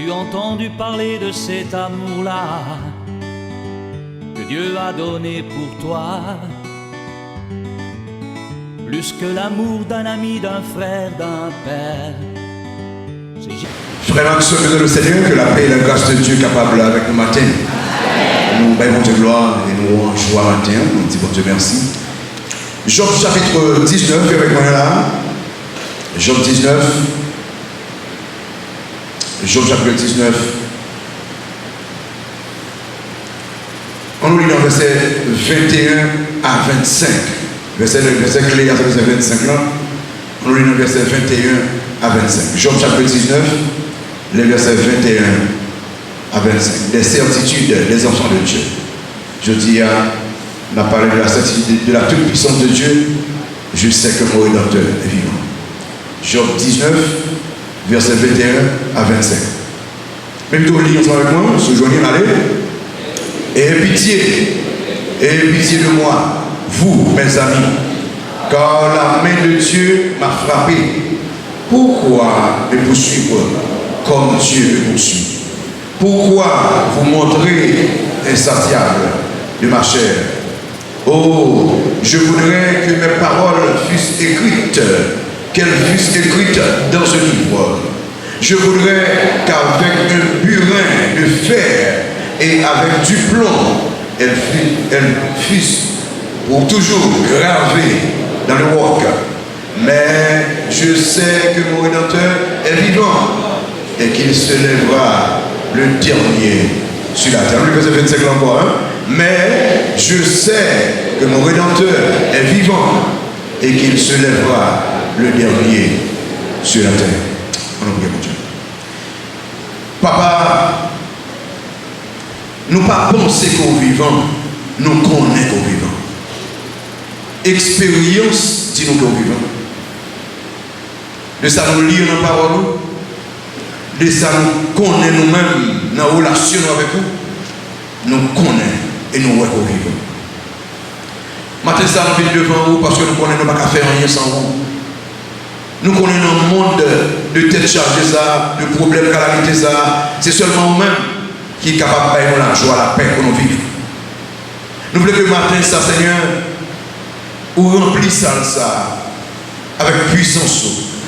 As-tu entendu parler de cet amour-là que Dieu a donné pour toi? Plus que l'amour d'un ami, d'un frère, d'un père. Frères et sœurs de le Seigneur, que la paix et la grâce de Dieu capable avec nous matin. Nous baillons Dieu gloire et nous en joie matin. Nous disons Dieu merci. Job chapitre 19, avec moi là. Job 19. Job chapitre 19. On nous lit dans verset 21 à 25. Verset clé à verset 25 là. On nous lit dans verset 21 à 25. Job chapitre 19, les versets 21 à 25. Des certitudes des enfants de Dieu. Je dis on a parlé de la certitude de la toute-puissance de Dieu. Je sais que mon Rédempteur est vivant. Job 19, verset 21 à 25. Même tout lit ensemble avec moi, se joignez, allez. Ayez pitié de moi, vous, mes amis, car la main de Dieu m'a frappé. Pourquoi me poursuivre comme Dieu me poursuit? Pourquoi vous montrez insatiable de ma chair? Oh, je voudrais que mes paroles fussent écrites, qu'elles fussent écrites dans ce livre. Je voudrais qu'avec un burin de fer et avec du plomb, elles fussent pour toujours gravées dans le roc. Mais je sais que mon Rédempteur est vivant et qu'il se lèvera le dernier sur la terre. Le verset 25 encore. Hein? Mais je sais que mon Rédempteur est vivant et qu'il se lèvera le dernier sur la terre. On en prie mon Dieu. Papa, nous pas penser qu'au vivant, nous connaissons qu'au vivant. Expérience dit-nous qu'au vivant. De ça nous lire dans la parole, de ça nous connaissons nous-mêmes dans la relation avec vous, nous connaissons et nous voyons qu'au vivant. Maintenant, ça nous vient devant vous parce que nous connaissons pas qu'à faire rien sans vous. Nous connaissons un monde de tête chargée, ça, de problèmes, calamités, ça. C'est seulement nous-mêmes qui est capable de faire la joie, la paix pour nous vivre. Nous voulons que le matin, ça, Seigneur, ou remplit ça avec puissance.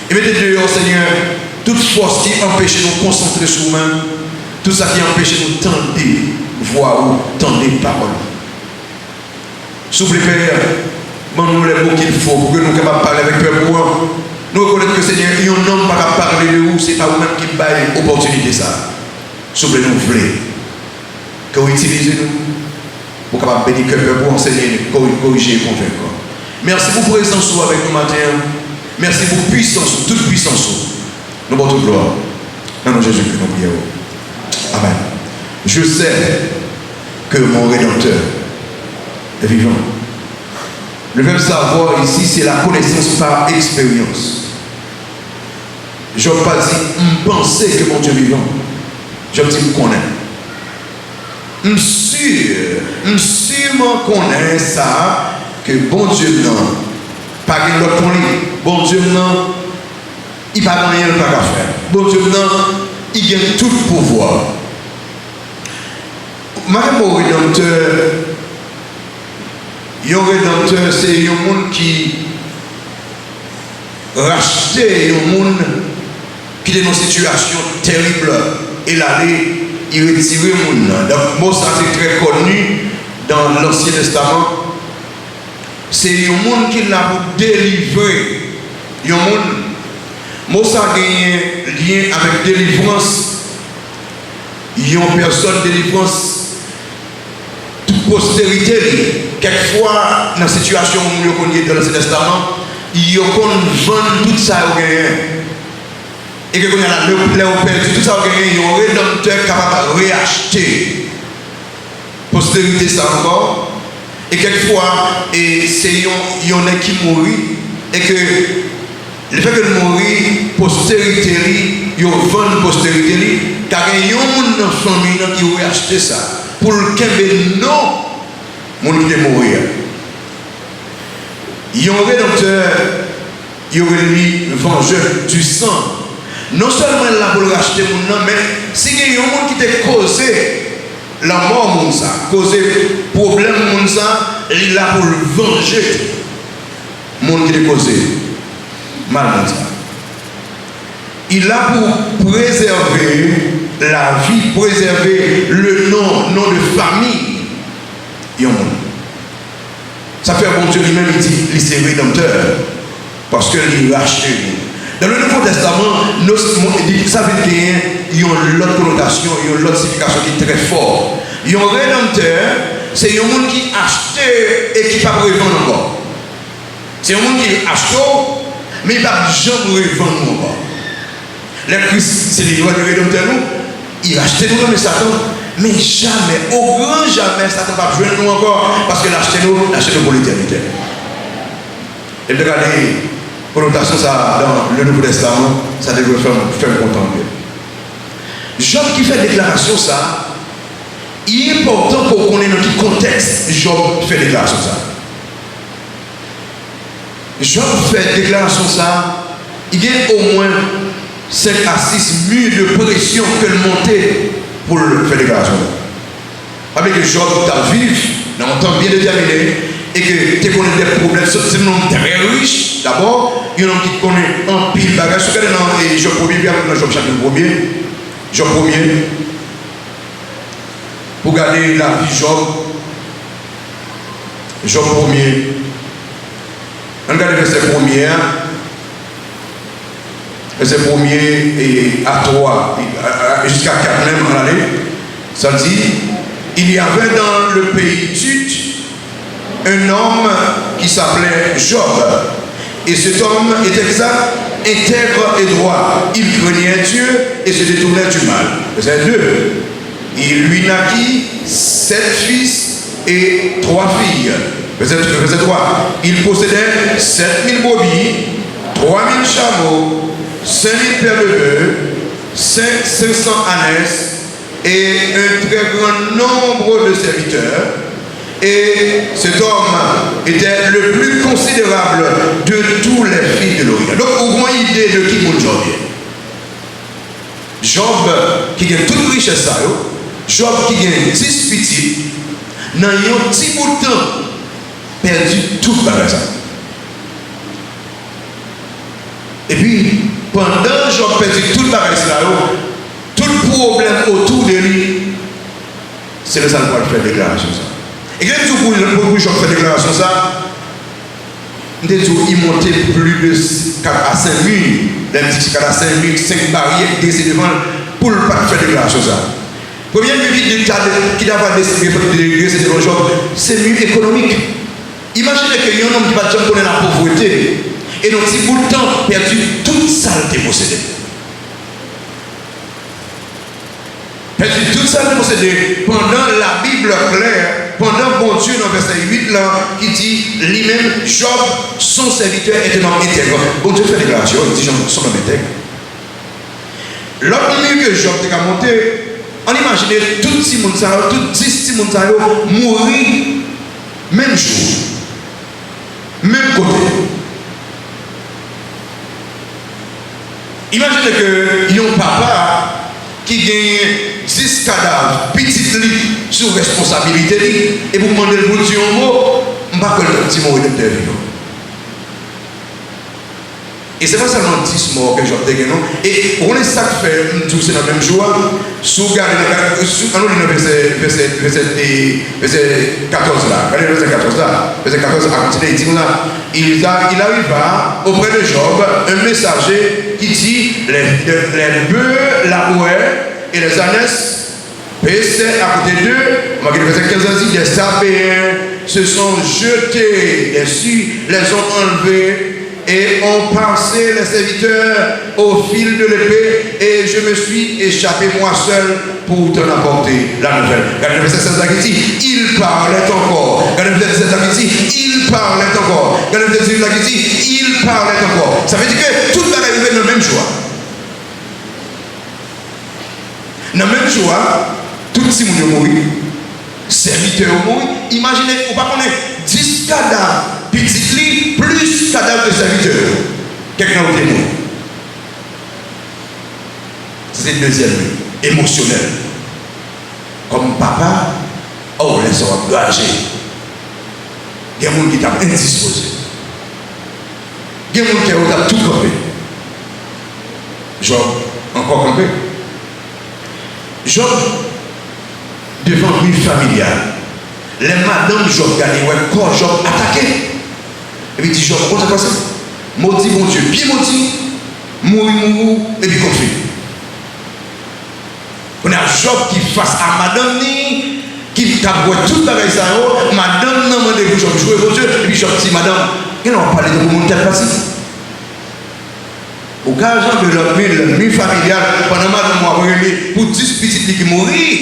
Et mettez dehors, Seigneur, toute force qui empêche de nous concentrer sur nous-mêmes, tout ça qui empêche de nous tendre voix ou tendre paroles. S'il vous plaît, Père, demandez-nous les mots qu'il faut pour que nous soyons capables de parler avec Père pour nous. Nous reconnaissons que Seigneur, il y a un homme qui va parler de vous, ce n'est pas vous-même qui baille l'opportunité ça. S'il vous plaît, nous voulons que vous utilisez nous pour capable bénir que Père pour enseigner, corriger et convaincre. Merci pour votre présence avec nous matin. Merci pour puissance, toute puissance. Nous portons gloire. Dans le nom de Jésus que nous prions. Amen. Je sais que mon Rédempteur est vivant. Le verbe savoir ici, c'est la connaissance par expérience. Je n'ai pas dit, penser que mon Dieu est vivant. Je dis, je connais. Je suis sûr, je connais ça, que bon Dieu non, pas de l'autre pour lui. Bon Dieu non, il n'a pas rien à faire. Bon Dieu non, il gagne tout le pouvoir. Madame mon Rédempteur, un Rédempteur, c'est un monde qui rachetait un monde qui est dans une situation terrible et l'aller, il retirait le monde. Donc, moi, ça c'est très connu dans l'Ancien Testament. C'est un monde qui l'a pour délivrer. Un monde, moi, ça a gagné lien avec délivrance. Il y a une personne délivrance. Toute postérité, quelquefois, dans la situation où nous sommes dans l'Ancien Testament, ils ont vendu tout ça au gagnant. Et que nous avons perdu tout ça au gagnant, ils ont un Rédempteur capable de réacheter. Postérité, ça encore. Et quelquefois, c'est il y en a qui mourent. Et que le fait que nous mourons, postérité, ils ont vendu postérité, car il y a un monde dans la famille qui a réacheté ça. Pour le Québec, non, mon qui est mort. Il y a un Rédempteur, il y a un vengeur du sang. Non seulement là pour le racheter, mais si il y a un monde qui t'a causé la mort, monde ça, causé problème, monde ça, il est là pour le venger. Monde qui t'a causé mal, monde ça. Il est là pour préserver la vie, préserver le nom de famille. Il y a un monde. Ça fait bon Dieu lui-même, il dit, il est rédempteur. Parce qu'il a racheté. Dans le Nouveau Testament, ça veut dire qu'il y a une autre connotation, il y a une autre signification qui est très forte. Il y a un rédempteur, c'est un monde qui achète et qui ne peut pas revendre encore. C'est un monde qui achète, mais il ne peut jamais revendre encore. Le Christ, c'est le rédempteur, il achète nous comme Satan, mais jamais, au grand jamais, Satan ne va pas jouer nous encore, parce qu'il achète nous pour l'éternité. Et regardez, connotation ça dans le Nouveau Testament, ça devrait faire contenter. Job qui fait déclaration ça, il est important pour qu'on ait dans quel contexte Job fait déclaration ça. Job fait déclaration ça, il y a au moins 5 à 6 murs de pression que le monter pour faire déclaration. Avec que Job t'a vivre dans un temps bien déterminé et que tu connais des problèmes, c'est un homme très riche d'abord, il y a un homme qui connaît un pile de bagages. Si vous regardez dans Job 1er, puis dans Job chapitre 1er, Job 1er, pour regarder la vie Job, Job 1er, regardez verset 1er, verset 1er et à 3, jusqu'à 4 même en l'année, ça dit, il y avait dans le pays Tut un homme qui s'appelait Job. Et cet homme était exact, intègre et droit. Il craignait Dieu et se détournait du mal. Verset 2. Il lui naquit 7 fils et 3 filles. Verset 3. Il possédait 7000 brebis, 3000 chameaux, 5000 paires de bœufs, 500 ânesses et un très grand nombre de serviteurs. Et cet homme était le plus considérable de tous les fils de l'Orient. Donc, au moins idée de qui mon Job est. Job qui a toute richesse, Job qui a 10 petits, dans un petit bout de temps, perdu tout par ça. Et puis, pendant Job perdu tout par ça, tout le problème autour de lui, c'est le salut pour faire déclaration. Et quand tout pour Job fait déclaration ça, il montait plus de 4 à 5 000, les petits 4 à 5 000, 5 barrières qui étaient devant pour ne pas faire déclaration ça. Première vie qui n'a décidé de dégraisser devant Job, c'est mieux économique. Imaginez qu'il y a un homme qui va jamais connaître la pauvreté et dans un petit bout de temps perdu toute saleté possédée. Perdu toute saleté possédée pendant la Bible claire. Pendant bon Dieu dans verset 8 là, qui dit lui-même, Job, son serviteur, est un homme intègre. Bon Dieu fait déclaration, il dit son homme intègre. L'autre mieux que Job a monté, on imagine tout 10 personnes mourir même jour, même côté. Imaginez que il y a un papa qui gagne 10 cadavres, petit lit sous responsabilité, et vous demandez le dire un mot, je ne vais pas le petit mot de vivant. Et c'est pas seulement 10 morts que j'ai obtenu, et on est ça que fait, tout c'est la même joie, sous garder le verset 14 là, regardez le verset 14 là, verset 14 à continuer, il dit là, il arriva auprès de Job un messager qui dit les bœufs labouaient et les ânesses paissaient à côté d'eux. On va dire le verset 15 dit les Sabéens se sont jetés dessus, les ont enlevés et ont passé les serviteurs au fil de l'épée, et je me suis échappé moi seul pour t'en apporter la nouvelle. Regardez le verset 16 qui dit il parlait encore. Regardez le verset 17 qui dit il parlait encore. Regardez le verset 18 qui dit il parlait encore. Ça veut dire que tout va arriver dans le même joie. Dans le même joie, tout le monde est mort, serviteur est mort. Imaginez, on va connaître 10 cadavres, petit lit, plus cadavres de serviteurs. Quelqu'un a été mort. C'est le deuxième nuit. émotionnel. Comme papa, oh, laisse-moi engager. Il y a des gens qui sont indisposés. Il y a des gens qui ont tout campé. Job, encore campé. Job, devant une familiale. Les madames Job gagné, ouais, corps Job attaqué. Et puis il dit Job, comment ça passe? Maudit mon Dieu, bien maudit, mourir, et puis conflit. On a Job qui face à madame ni, qui tabouet tout avec ça, madame n'a demandé pour Job jouer pour Dieu, et puis Job dit madame, il n'a pas parlé de mon tête passée. Au cas de l'ennemi familial, pendant madame m'a brûlé pour 10 petites qui mourir.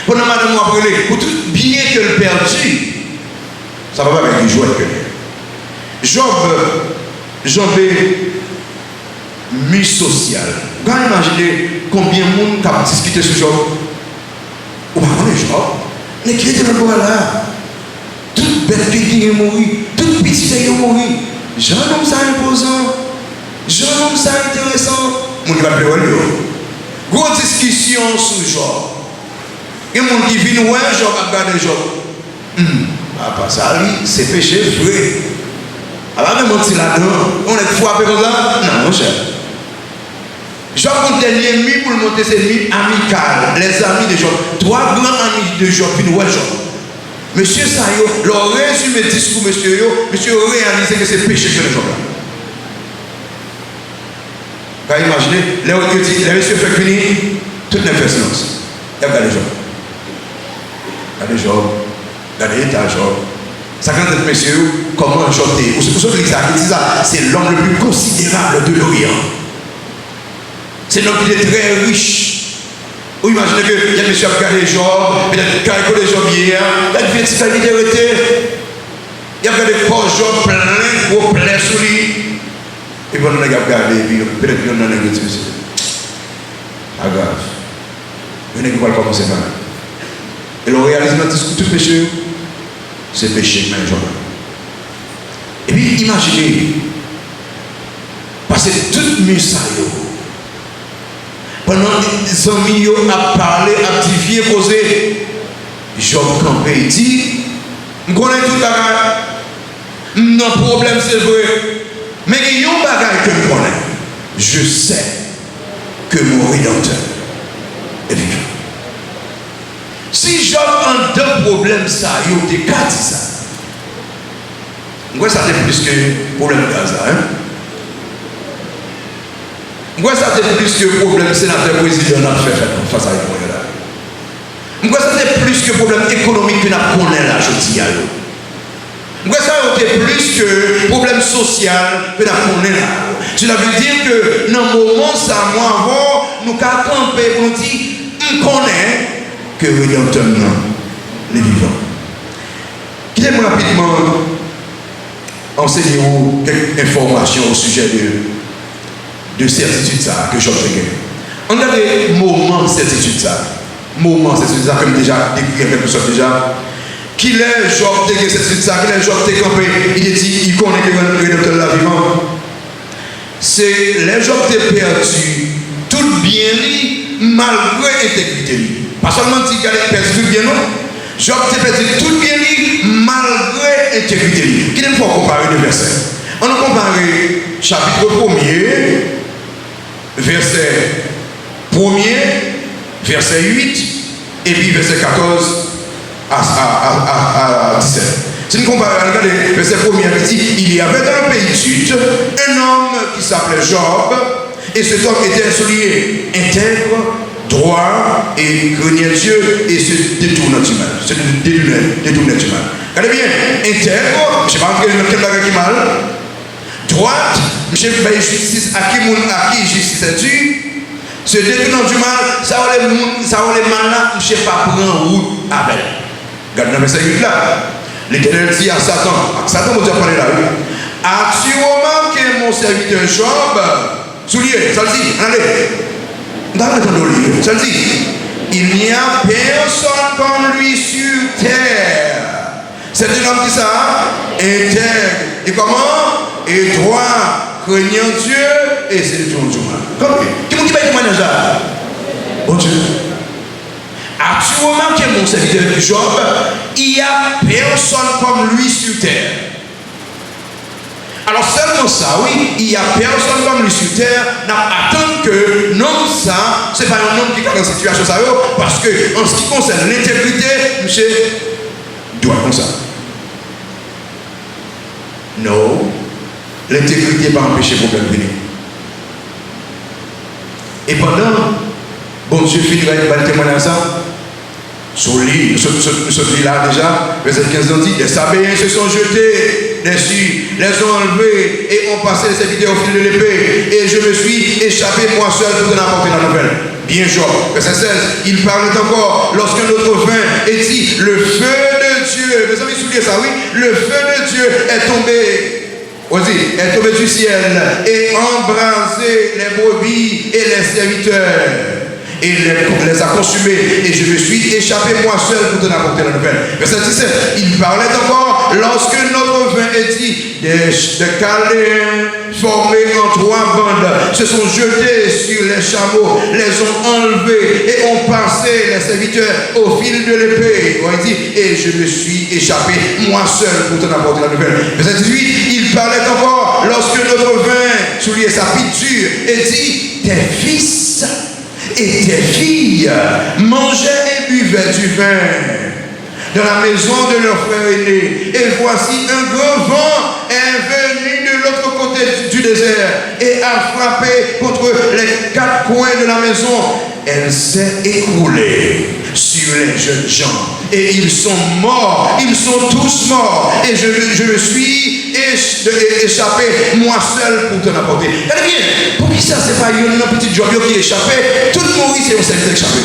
Pendant madame m'a brûlé pour tout bien qu'elle perdu. Ça va pas avec les jouets que Job est mis social. Quand imaginez combien de monde a discuté sur Job. Ou pas on est Job. Mais qui était là là? Toute bête qui est mourir, toute petite qui est mourir. Jean homme ça imposant. Jean homme ça intéressant. Mon va pleurer lui. Grosse discussion sur Job. Il y a des gens qui viennent voir Job à regarder Job. Pas ça, lui, c'est péché vrai. Alors, même si là-dedans, on est frappé comme ça, non, mon cher. Job compte des ennemis pour monter ses ennemis amicales, les amis de Job. 3 grands amis de Job, puis nous voyons Job. Monsieur Sayo, le résumé du discours, monsieur a réalisé que c'est péché que les Job là. Vous imaginez, les messieurs fait finir, tout n'est pas silence. Et regardez Job. Regardez Job. Regardez l'état Job. 50 messieurs, comment Job est. Vous savez ça, c'est l'homme le plus considérable de l'Orient. C'est l'homme qui est très riche. Vous imaginez qu'il y a des messieurs qui regardent Job, peut-être quand il connaît Job hier, il y a une petite familiarité. Il y a des corps Job plein, gros plein sur lui. Et puis on a regardé, peut-être qu'il y en a un petit monsieur. Pas grave. Il y en a qui vont commencer par là. Et l'on réalise dans le discours tout péché. C'est péché, mais Job. Et puis imaginez, parce que tout le ça, pendant des amis a parlé, a divié, posé, Job campé, il dit, je connais tout le monde, non problème c'est vrai, mais il y a un bagage que je connais. Je sais que mon Rédempteur est vivant. Si Job a deux problèmes, ça, il y a des cas, ça. Moi, ça c'est plus que problème de Gaza. Hein? Moi, ça c'est plus que problème sénateur président n'a fait face à lui. Moi, ça c'est plus que problème économique que n'a connaît là, je dis à eux. Moi, ça c'est plus que problème social que n'a connaît là. Cela veut dire que dans le moment, ça, moi, avant, nous avons campé pour nous dire, on connaît que Rédempteur les vivants. Quittez-moi rapidement enseigner quelques informations au sujet de certitude ça que Job fait gagner. On a des moments de certitude ça. Moments de certitude ça, comme déjà décrit quelque chose déjà. Qu'il est Job de certitude ça, qu'il est Job de campé, il dit, il connaît que le Rédempteur la vivant. C'est les Job de perdu tout bien lui malgré intégrité lui. Pas seulement dit qu'il a perdu tout bien non. Job a perdu tout bien lui malgré intégrité lui. Qu'il faut comparer deux versets. On a comparé chapitre 1er, verset 1er, verset 8, et puis verset 14 à 17. Si nous comparons, regardez, verset 1er, il dit, il y avait dans le pays d'Uth un homme qui s'appelait Job, et cet homme était un soulier intègre, droit, et craignait Dieu, et se détournait du mal. Se détournait du mal. Regardez bien, intègre, je ne sais pas quel bagage qui mal. Droite, je sais pas justice à qui justice est due. Se détournant du mal, ça va les mal là, je ne sais pas prendre route avec. Regardez dans le verset 8 là. L'Éternel dit à Satan, vous avez parlé là, as-tu remarqué mon serviteur Job? Soulier, ça le dit, allez. Dans le livre, ça le dit, il n'y a personne comme lui sur terre. C'est un homme qui ça, intègre. Et comment? Et droit, craignant Dieu, et c'est le tour du mal. Qui m'a dit témoignage là? Bon Dieu. As-tu remarqué, mon serviteur Job, il n'y a personne comme lui sur terre. Alors seulement ça, oui, il n'y a personne comme lui sur terre, n'attend que non ça, c'est pas un homme qui est dans cette situation ça, parce que en ce qui concerne l'intégrité, monsieur, doit comme ça. Non, l'intégrité va empêcher le problème de venir. Et pendant, bon Dieu finira de témoigner à ça, sur l'île, nous sommes là déjà, verset 15 ans dit, les Sabéens se sont jetés dessus, les ont enlevés et ont passé les serviteurs au fil de l'épée. Et je me suis échappé moi seul pour t'en apporter la nouvelle. Bien Job, verset 16, il parlait encore lorsqu'un autre vint et dit, le feu de Dieu, vous avez souligné ça, oui, le feu de Dieu est tombé du ciel et embrasé les brebis et les serviteurs. Et les a consumés, et je me suis échappé moi seul pour te apporter la nouvelle. Verset 17, il parlait encore lorsque notre vin est dit, des Chaldéens formés en 3 bandes se sont jetés sur les chameaux, les ont enlevés et ont passé les serviteurs au fil de l'épée. On dit, et je me suis échappé moi seul pour te apporter la nouvelle. Verset 18, il parlait encore lorsque notre vin souliait sa picture et dit, tes fils et tes filles mangeaient et buvaient du vin dans la maison de leur frère aîné. Et voici un grand vent est venu de l'autre côté du désert et a frappé contre les 4 coins de la maison. Elle s'est écroulée sur les jeunes gens. Et ils sont morts. Ils sont tous morts. Et je me suis échappé moi seul pour te l'apporter. Regardez bien, pour qui ça, c'est pas un petit job qui est échappé. Tout le monde, c'est un seul qui est échappé.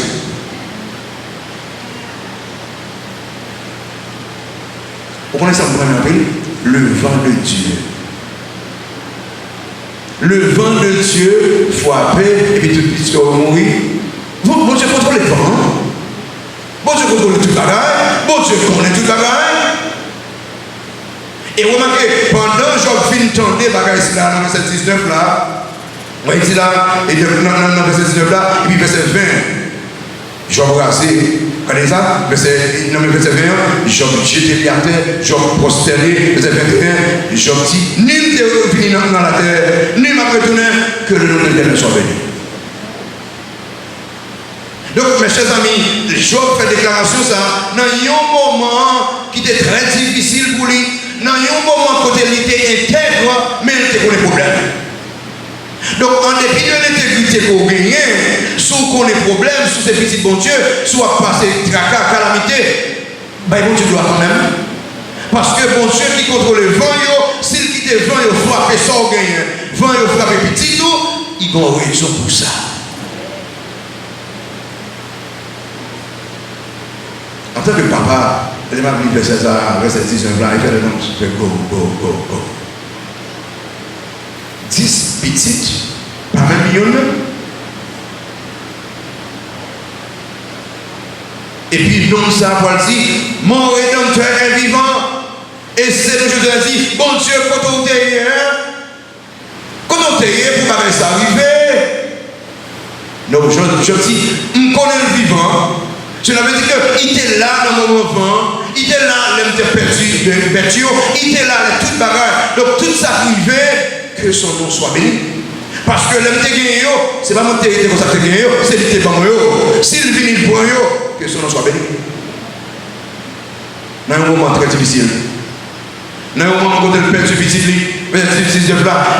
Vous connaissez ça, vous m'appelez le vent de Dieu. Le vent de Dieu frappé, et puis tout de suite, on va mourir. Bon Dieu contrôle les vents. Bon Dieu contrôle tout le bagage. Bon Dieu connaît tout le bagage. Et remarquez, pendant que Job fin tendait bagage là, dans verset 19 là, on dit là, et dans verset 19 là, et puis verset 20, Job rasé. Regardez ça, verset 21, Job jeté à terre, Job prosterné, verset 21, Job dit, nul n'est fini dans la terre, nul m'a retourné, que le nom de l'Éternel soit béni. Donc mes chers amis, Job fait déclaration ça, dans un moment qui était très difficile pour lui, dans un moment côté il était intègre, mais il était pour les problèmes. Donc en dépit de l'intégrité qu'on gagne, sous qu'on ait problème, sous ces petits bon Dieu, soit passé tracas, calamité, ben bon Dieu doit quand même. Parce que bon Dieu qui contrôle le vent, s'il quitte le vent, il frappe ça au gagne. Vent, il frappe petit tout, il a une raison pour ça. En tant que papa, il m'a dit verset 19 là, il fait le nom, il fait go. 10 petites, pas même millions. Et puis, donc, ça, Paul dit, mon rédempteur est vivant. Et c'est le jeu de dit, bon Dieu, quand on t'est hier, pour que ça arrive. Non, je dis, on connaît le vivant. Cela veut dire qu'il était là dans mon moment, il était là, il était perdu, il était là, toute bagarre. Donc, tout ça arrivait, que son nom soit béni. Parce que l'homme te gagné, c'est pas mon territoire comme ça te gagné, c'est lui qui est pas moi. S'il vient pour eux, que son nom soit béni. Dans un moment très difficile. Dans un moment où il perdu petit lit,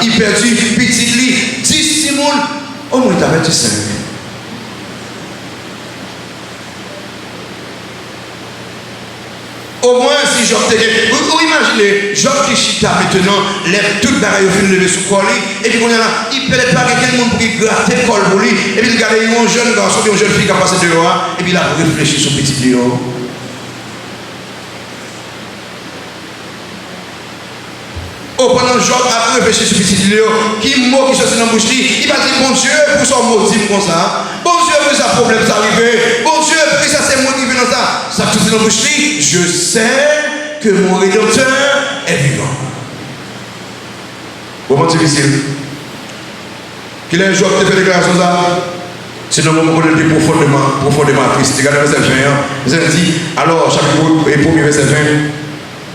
il perdu petit lit, 10 Simon, au moins il avait 5. Au moins, si Job te gagne, vous imaginez, Job qui chita maintenant, lève toute la au fil de sous col, et puis on est là, il ne peut pas quelqu'un monde pour qu'il gratte le col pour lui, et puis il regarde un jeune garçon, une jeune fille qui a passé dehors, et puis il a réfléchi sur petit Léo. Oh, pendant que Job a réfléchi sur petit Léo, qui mot qui sortit dans la bouche, il va dire, bon Dieu, pour son motif comme ça, bon Dieu, pour ça problème ça arrivé, bon Dieu, pour ça c'est moi qui viens dans ça, ça tout dans la bouche, je sais que mon rédempteur est vivant. Moment difficile. Qu'il ait un Job qui fait déclaration ça, Sinon, on connaît profondément triste. Regardez verset 20. Vous dit, alors, chapitre 1er, verset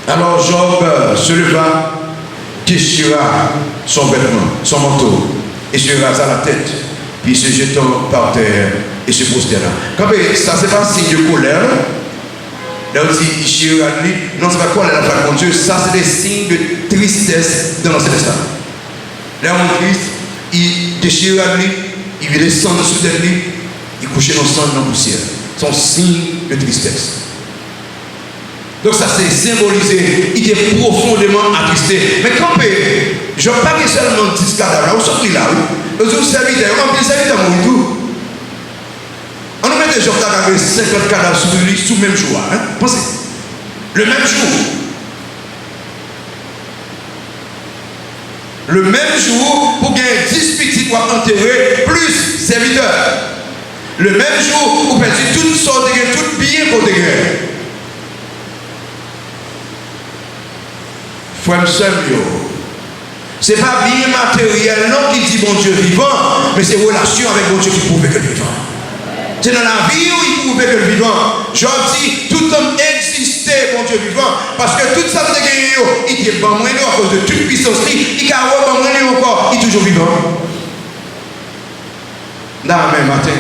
20. Alors, Job se leva, déchira son vêtement, son manteau, et se rasa la tête, puis se jetant par terre et se prosterna. Quand ça, c'est pas un signe de colère. Là aussi, non, c'est pas quoi la foi contre Dieu, ça c'est des signes de tristesse dans l'Ancien Testament. Là, on Christ, il déchire la nuit, il vit descendre sous la nuit, il couche dans le sang, dans la poussière. C'est un signe de tristesse. Donc, ça c'est symbolisé, il est profondément attristé. Mais quand je ne veux pas que seulement 10 cadavres, là, où sont-ils là? Ils ont serviteur, on peut serviteur mourir tout. On nous met des gens qui avaient 50 cadavres sous lui, sous le même jour. Hein? Pensez. Le même jour. Le même jour, pour gagner 10 petits pour enterrer, plus serviteurs. Le même jour, pour perdre toutes sortes de gains, toutes bien pour des gains. Frère Samuel, ce n'est pas bien matériel non qui dit bon Dieu vivant, mais c'est relation avec bon Dieu qui prouve que le vivant. C'est dans la vie où il prouvait que le vivant. Job dit, tout homme existait, mon Dieu vivant, parce que tout ça que gagné, il était bon moins à cause de toute puissance, il a bon moins encore, il est toujours vivant. Là, même matin,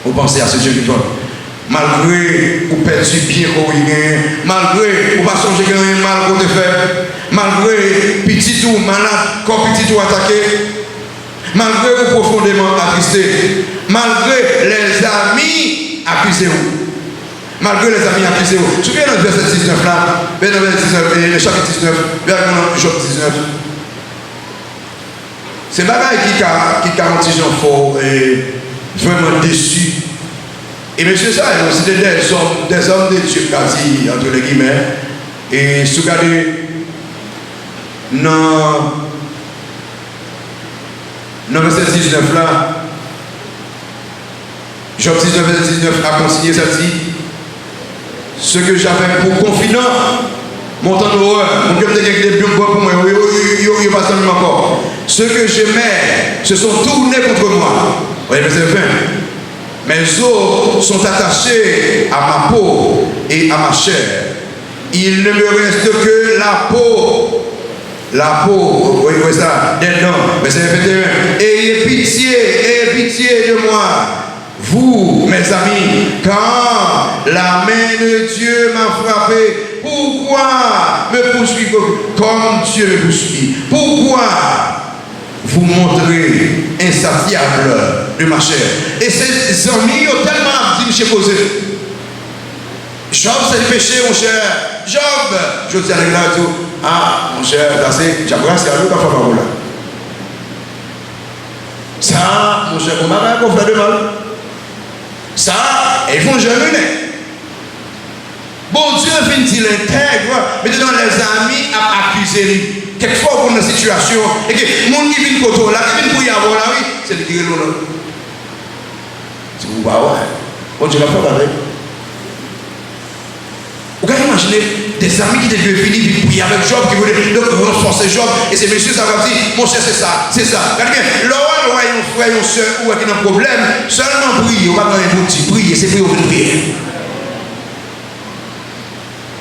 vous pensez à ce Dieu vivant. Malgré vous perdu bien qu'on y malgré vous pas songer qu'il y a un mal qu'on te fait, malgré petit tout malade, comme petit tout attaqué, malgré vous profondément attristé, malgré les amis accusés vous, malgré les amis accusés vous. Souvenez dans le verset 19 là, le chapitre 19, verset Job 19. C'est bagaille qui a un petit gens fort et vraiment déçu. Et monsieur ça, c'était des hommes de Dieu quasi, entre les guillemets. Et si vous regardez dans verset 19 là, Job 19, verset 19 a consigné celle-ci. Ce que j'avais pour confident, mon temps d'horreur, mon cœur de des biens pour moi, il passe même encore. Ce que j'aimais se sont tournés contre moi. Voyez, verset 20. Mes os sont attachés à ma peau et à ma chair. Il ne me reste que la peau. La peau, vous voyez ça, des dents. Verset 21. Ayez pitié de moi, vous, mes amis, car la main de Dieu m'a frappé. Pourquoi me poursuivez-vous comme Dieu me poursuit? Pourquoi vous montrez insatiable de ma chair? Et ces amis ont tellement dit, monsieur posé. Job, c'est le péché, mon cher. Job, je dis à l'église, ah, mon cher, c'est j'apprécie à lui, pas faire là. Ça, mon cher, on m'a pas fait de mal. Ça, ils font jamais. Bon Dieu finit l'intègre, mais dans les amis à accuser lui. Quelquefois, on a une situation, et que les gens qui viennent côté là, qui viennent pour y avoir là, oui, c'est le qui est là. C'est vous, bah ouais. Bon Dieu l'a fait avec. Vous pouvez imaginer des amis qui devaient venir prier avec Job, qui voulaient donc renforcer Job, et ces messieurs, ça va dire, mon cher, c'est ça, c'est ça. Regardez bien, l'homme, un frère, une soeur, ou qui a un problème, seulement prier, on va pas un petit prier, c'est prier, on veut prier.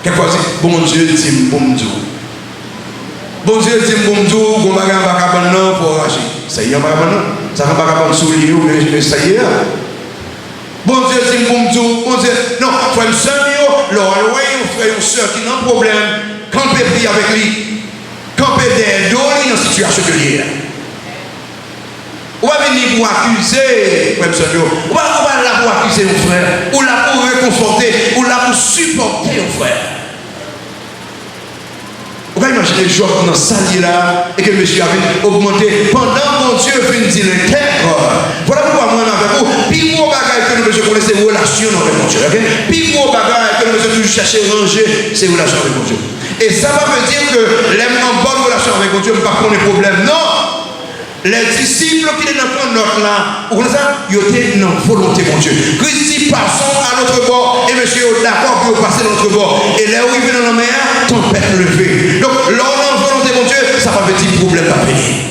Quelquefois, bon Dieu, dit, bon Dieu. Bon Dieu dit bon Dieu, on va pas non pour racheter. Ça y est, on va pas non. Ça va pas souligner, mais ça y est. Bon Dieu dit bon Dieu, bon Dieu. Non, frère Samuel, l'oreille, frère, une soeur qui n'a pas de problème, campez prier avec lui, campez des dos dans une situation de lier. On va venir pour accuser, frère Samuel. On va là pour accuser mon frère, ou là pour réconforter, ou là pour supporter mon frère. Vous pouvez imaginer Job dans ce là et que monsieur avait augmenté pendant mon Dieu finit le terre. Voilà pourquoi moi avec vous, puis gros bagaille que nous devons connaître ces relations avec mon Dieu. Puis gros bagaille que nous devons toujours chercher à ranger ces relations avec mon Dieu. Et ça va me dire que les en bonne relation avec mon Dieu, ne pas prendre des problèmes. Non! Les disciples qui étaient dans notre là, vous connaissez ça? Ils étaient dans la volonté de mon Dieu. Christ dit passons à notre bord et monsieur est d'accord pour passer à notre bord. Et là où il vient dans la mer, tempête levée. Donc, là où on a la volonté de mon Dieu, ça va petit problème à venir.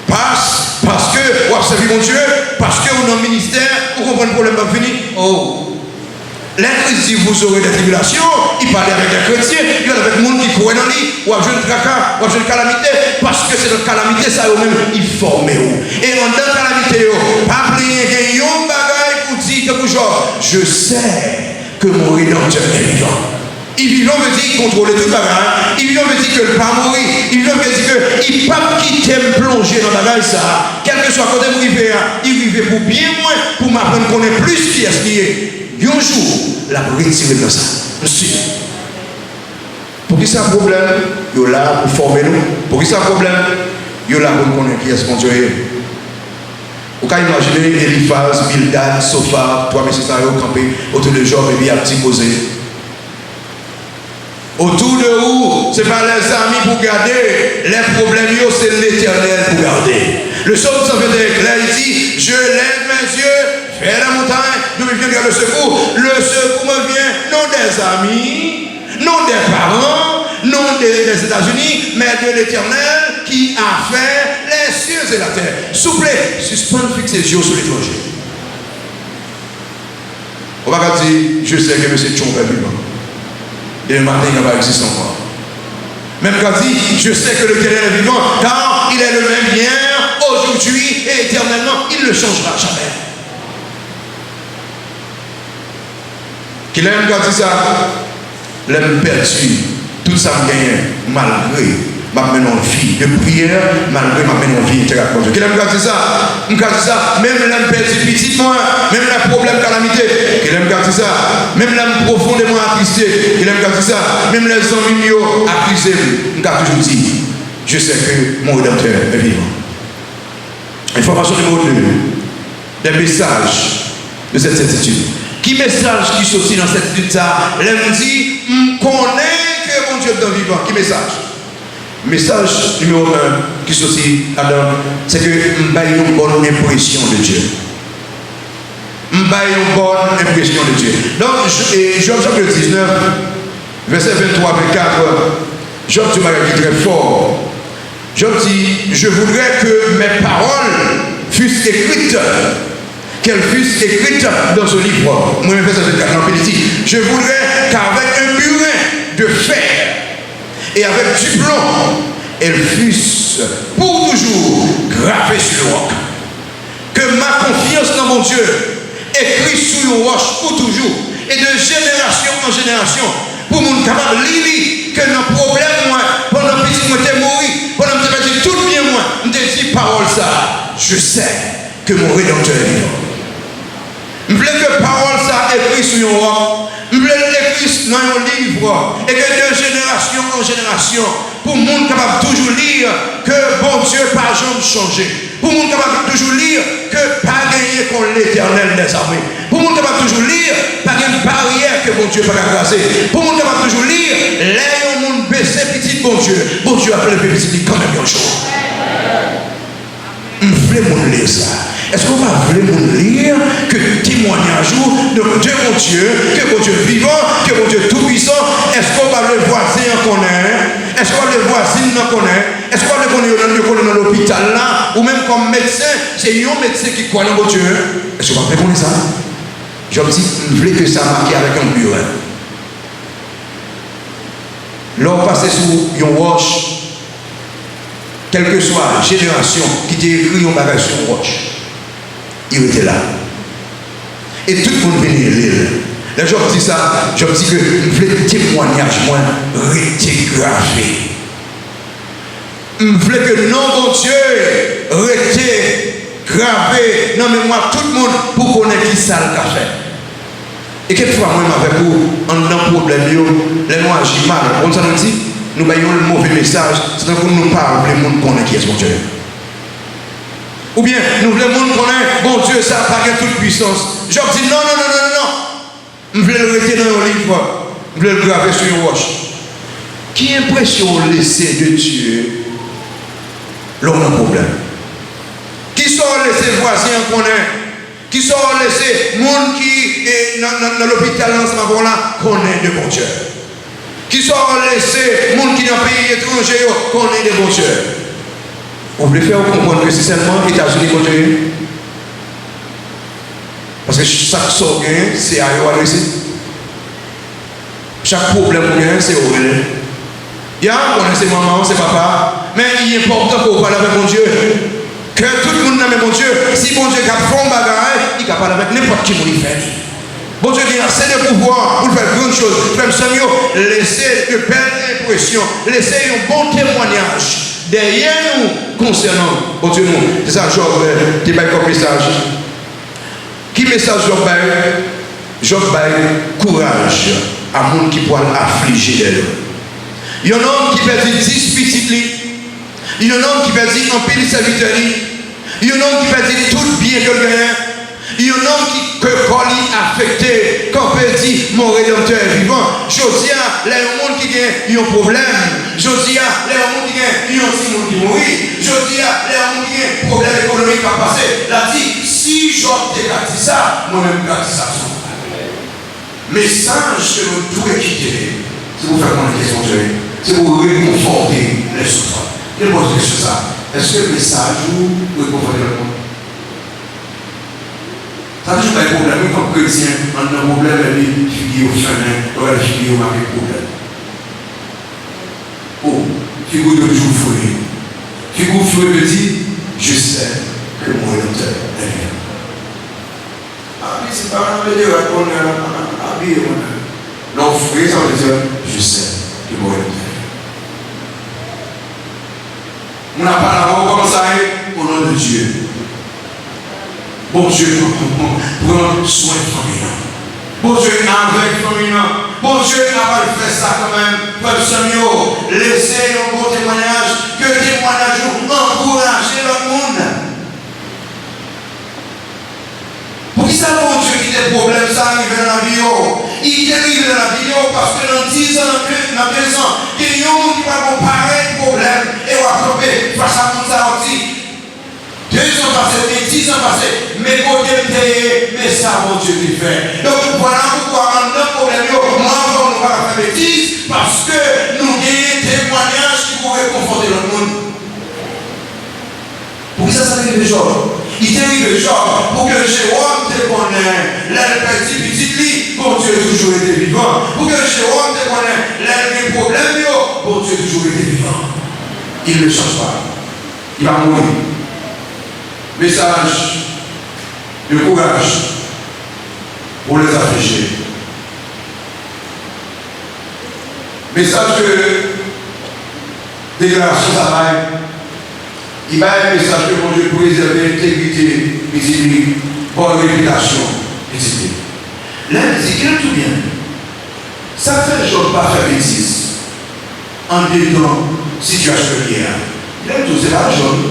Passe servir mon Dieu, parce que on a un ministère, vous comprenez le problème va venir. Oh! L'Église dit vous aurez des tribulations, il parlait avec des chrétiens, il parlait avec des gens qui croient dans lui, ou avec une tracas, ou avec une calamité, parce que c'est une calamité, ça eux-mêmes, ils forment. Et en dans calamité, pas plier qu'il y a un bagage pour dire quelque chose. Je sais que mon rédempteur est vivant. Il vivant veut dire qu'il contrôle tout le bagage. Il vivant veut dire qu'il ne peut pas mourir. Il vivant veut dire qu'il ne peut pas quitter me plonger dans le bagage ça. Quel que soit côté où il vivait pour bien moins, pour m'apprendre qu'on est plus qui est-ce qui est. Un jour, la retirer dans ça. Monsieur. Pour qui c'est un problème? Il est là pour former nous. Pour qui c'est un problème? Il est là pour connaître qui est-ce qu'on Dieu est. Vous pouvez imaginer Eliphaz, Bildad, Sophar, trois messieurs campés autour de Job et bien à petit causé. Autour de vous, ce n'est pas les amis pour garder, les problèmes, c'est l'Éternel pour garder. Le psaume 121 il dit, je lève mes yeux vers la montagne, d'où me vient le secours. Le secours me vient non des amis, non des parents, non des États-Unis, mais de l'Éternel qui a fait les cieux et la terre. S'il vous plaît, suspendez, fixez les yeux sur l'étranger. On va dire, je sais que M. Tchon est vivant. Et le matin, il n'a pas existé encore. Même quand il dit, je sais que l'Éternel est vivant, car il est le même hier, aujourd'hui et éternellement, il ne changera jamais. Qu'il aime quand il dit ça, l'aime perdu, tout ça me gagne, malgré ma une vie de prière, malgré ma vie interaction. Qu'il aime quand il dit ça, même l'aime perdu petit moi, même les problèmes calamité, qu'il aime quand il dit ça, même l'aime profondément attristé, qu'il aime quand il dit ça, même les amis attristés, il a toujours dit, je sais que mon rédempteur est vivant. Information numéro 2, des messages de cette certitude. Qui message qui sortit dans cette certitude ça? L'aime dit, je connais que mon Dieu est vivant. Qui message? Message numéro 1 qui sortit là-dedans, c'est que je n'ai une bonne impression de Dieu. Je n'ai une bonne impression de Dieu. Donc, Job chapitre 19, verset 23, 24, Job dit très fort. Job dit, je voudrais que mes paroles fussent écrites, qu'elles fussent écrites dans ce livre. Moi, je fais ça de 4 ans, je voudrais qu'avec un burin de fer et avec du plomb, elles fussent pour toujours gravées sur le roc. Que ma confiance dans mon Dieu écrit sur une roche pour toujours et de génération en génération pour mon capable de lire que nos problèmes, moi, pendant que je suis mort, pendant que je suis tout bien, moi, je dis parole ça. Je sais que mon rédempteur est vivant. Je veux que parole ça écrit sur une roc. Je veux l'écrire dans un livre et que de génération en génération, pour le monde capable de toujours lire que bon Dieu pas jamais changé. Pour le monde capable de toujours lire que pas gagné contre l'Éternel des armées. Pour le monde capable de toujours lire pas une barrière que bon Dieu pas grasser. Pour le monde capable de toujours lire les monde baissé petit bon Dieu a fait petit quand même un jour. Je veux lire ça. Est-ce qu'on va vraiment lire que témoignage de mon Dieu, que mon Dieu vivant, que mon Dieu tout-puissant, est-ce qu'on va le voisin en connaître? Est-ce qu'on va le voisin en connaître? Est-ce qu'on va le connaître dans l'hôpital là? Ou même comme médecin, c'est un médecin qui croit dans mon Dieu. Est-ce qu'on va répondre ça? Je me dis, je voulais que ça marque avec un bureau. L'on passe sous une roche, quelle que soit la génération qui t'a écrit un bagage sur une roche. Il était là. Et tout le monde venait lire. Là, je dis ça, je dis que le témoignage, moi, rester gravé. Je voulais que non, mon Dieu, rester gravé dans la mémoire tout le monde pour connaître qui ça le café. Et quelquefois, moi, avec vous, on a un problème, les noirs agissent mal. On s'en dit, nous voyons le mauvais message, c'est pour nous parler, le monde connaît qui est mon Dieu. Ou bien, nous voulons le monde connaître, bon Dieu, ça n'a pas toute puissance. Job dit, non. Je voulais le rester dans un livre, je voulais le graver sur une roche. Qui impression laissée de Dieu, là on a un problème. Qui sont laissés voisins qu'on est, qui sont laissés monde qui est dans l'hôpital dans ce moment-là, qu'on est de bon Dieu. Qui sont laissés monde qui est dans un pays étranger, qu'on est de bon Dieu. Vous voulez faire comprendre que c'est seulement les États-Unis qu'on Dieu? Parce que chaque sort gain, c'est à eux adresser. Chaque problème qu'on gagne, c'est au relais. Il y a un c'est maman, c'est papa. Mais il est important qu'on parle avec mon Dieu. Que tout le monde n'aime mon Dieu. Si mon Dieu a fait un bagage, il peut parler avec n'importe qui il fait. Bon Dieu a assez de pouvoir pour faire grandes choses. Frère Samuel, laissez de belles impressions. Laissez un bon témoignage derrière nous concernant. Bon Dieu, nous. C'est ça, Job, qui va comme message. Qui message Job baille? Job baille courage à monde qui peut affliger d'elle. Il y a un homme qui perdit 10 petites. Il y a un homme qui perdit un pile serviteur. Il y a un homme qui perdit tout bien que le gagne. Il y a un homme qui que colis affecté, qu'on peut dire mon rédempteur est vivant. Je dis à les monde qui gagne un problème. Je dis à les monde qui gagne un petit monde qui mourit. Je dis à les monde qui gagne un problème économique à passer. Là dit si Job t'ai dit ça, moi-même j'ai dit ça. Message que nous devons quitter, c'est pour faire mon question de Dieu. C'est pour réconforter les souffrants. Quelle pose question ça? Est-ce que le message vous réconforter le monde? Ça veut dire qu'il y a un problème comme chrétien, on a un problème et puis figure au chemin, on a figure au marqué problème. Oh, figure de jour fouillé. Figure fouillé me dit, je sais que mon rédempteur est vivant. Ah, mais c'est pas un médias qu'on a habillé. Non, fouillé, ça veut dire, je sais que mon rédempteur est vivant. On n'a pas la mort comme ça, au nom de Dieu. Bon Dieu, prends soin de famille. Bon Dieu, avec famille. Bon Dieu, n'a pas fait ça quand même. Frère Samuel, laissez un bon témoignage. Que le témoignage encourage le monde. Pour qui ça, bon Dieu, qui des problèmes, ça arrive dans la vie. Il arrive dans la vie parce que dans 10 ans, dans 2 ans, il y a des gens qui vont comparer problème et vont attraper face à tout ça aussi. 2 ans passés, 10 ans passés, mais côté mais ça, mon Dieu, qui fait. Donc voilà pourquoi on a un problème. Moi, on ne va pas faire bêtise parce que nous avons des témoignages qui pourraient conforter le monde. Pour ça, ça arrive le jour. Il arrive le jour pour que Jérôme te connaisse. Là, le petit lit, bon Dieu, toujours été vivant. Pour que Jérôme te connaisse. Là, les problèmes, bon Dieu, toujours été vivant. Il ne change pas. Il va mourir. Message de courage pour les affligés. Message de déclaration de travail. Il va un message que mon Dieu préserve l'intégrité, visibilité, bonne réputation, visibilité. Là, il dit qu'il tout bien. Ça fait les choses pas faire bêtise. En dedans, situation qu'il y a. Il aime tout, c'est pas la chose.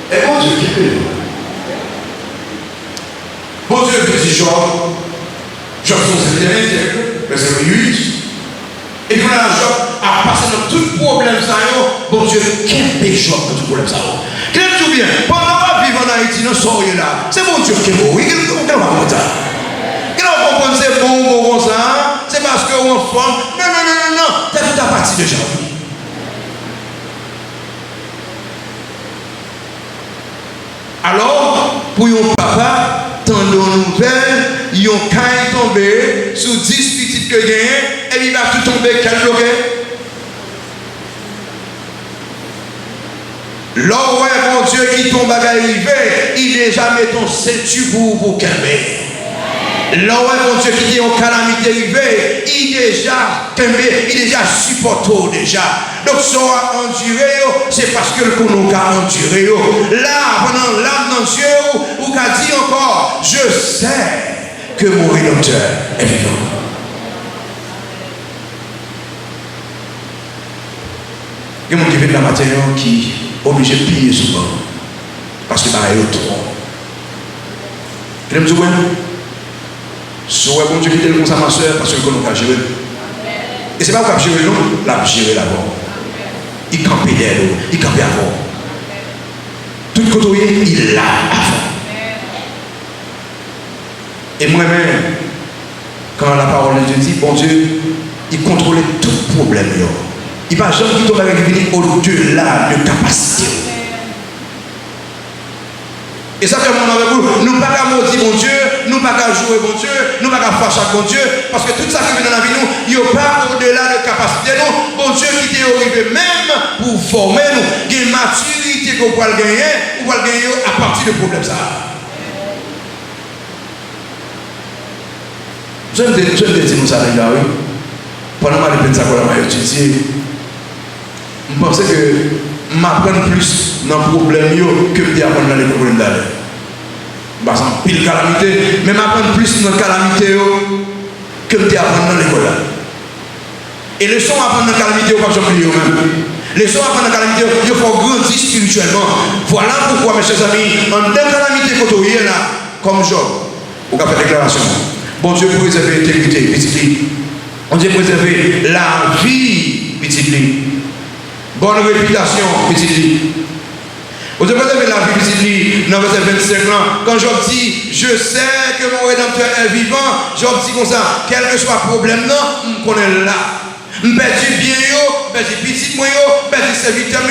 Et bon Dieu, qui fait? Bon Dieu, petit Job, Job son intègre, verset 8. Et puis là, Job a passé dans tout problème, ça bon Dieu, quel péché dans tout problème, ça quel tout bien. Pendant qu'on vit en Haïti, nous sommes là. C'est bon Dieu qui est beau. Quel va comprendre ça? Quel va comprendre c'est bon comme ça? C'est parce qu'on forme. Non. C'est tout à partir de Job. Alors, pour un papa, tant de nouvelles, ils ont caille tombé sous 10 petites que gagne, et il va tout tomber quel bloqué. L'or, mon Dieu, qui tombe à arriver, il est jamais ton ceinture pour calmer. L'or, mon Dieu, qui est en calamité arrivée, il est déjà supporté déjà. Donc, soit enduré, c'est parce que le qu'on a enduré. Là, pendant l'âme dans Dieu, ou qu'a dit encore, je sais que mon rédempteur est vivant. Il y a des gens qui viennent de la matinée qui sont obligés de piller souvent. Parce que c'est trop. Vous aimez dire, soit bon Dieu qui est comme ça, ma soeur, parce que nous avons géré. Et ce n'est pas pour gérer, non, la gérer d'abord. Il campait derrière nous, il campait avant. Tout côté, il l'a avant. Et moi-même, quand la parole de Dieu dit, bon Dieu, il contrôlait tout problème. Il ne va jamais tomber avec lui au-delà de capacité. Et ça, comme on avec vous, nous ne pas maudire mon Dieu, nous nous ne pouvons pas jouer bon Dieu, nous ne pouvons pas fâcher bon Dieu, parce que tout ça qui vient dans la vie, nous, il n'y a pas au-delà de capacité, nous, bon Dieu qui t'est arrivé même pour former nous, il y a une maturité qu'on peut gagner, ou peut gagner à partir de problèmes ça. Je me dis nous ça déjà, oui. Pendant que je ça, je étudié, je pensais que je m'apprends plus dans le problème que je apprends dans les problèmes d'aller. Parce que pile calamité, mais je m'apprends plus dans la calamité que je apprends dans l'école. Et les sons apprendre dans la calamité, pas jamais même. Les sons apprendre dans la calamité, il faut grandir spirituellement. Voilà pourquoi, mes chers amis, en deux calamités que tu là, comme Job, vous avez fait déclaration. Bon Dieu préserve l'intégrité, petit. Bon Dieu préserve la vie, petit. Bonne réputation, petit. Bon Dieu préserve la vie, petit. Dans verset 25 ans, quand Job dit, je sais que mon rédempteur est vivant, Job dit comme ça, quel que soit le problème, non, on connaît là. Je perds bien, je perds petit, je perds serviteur.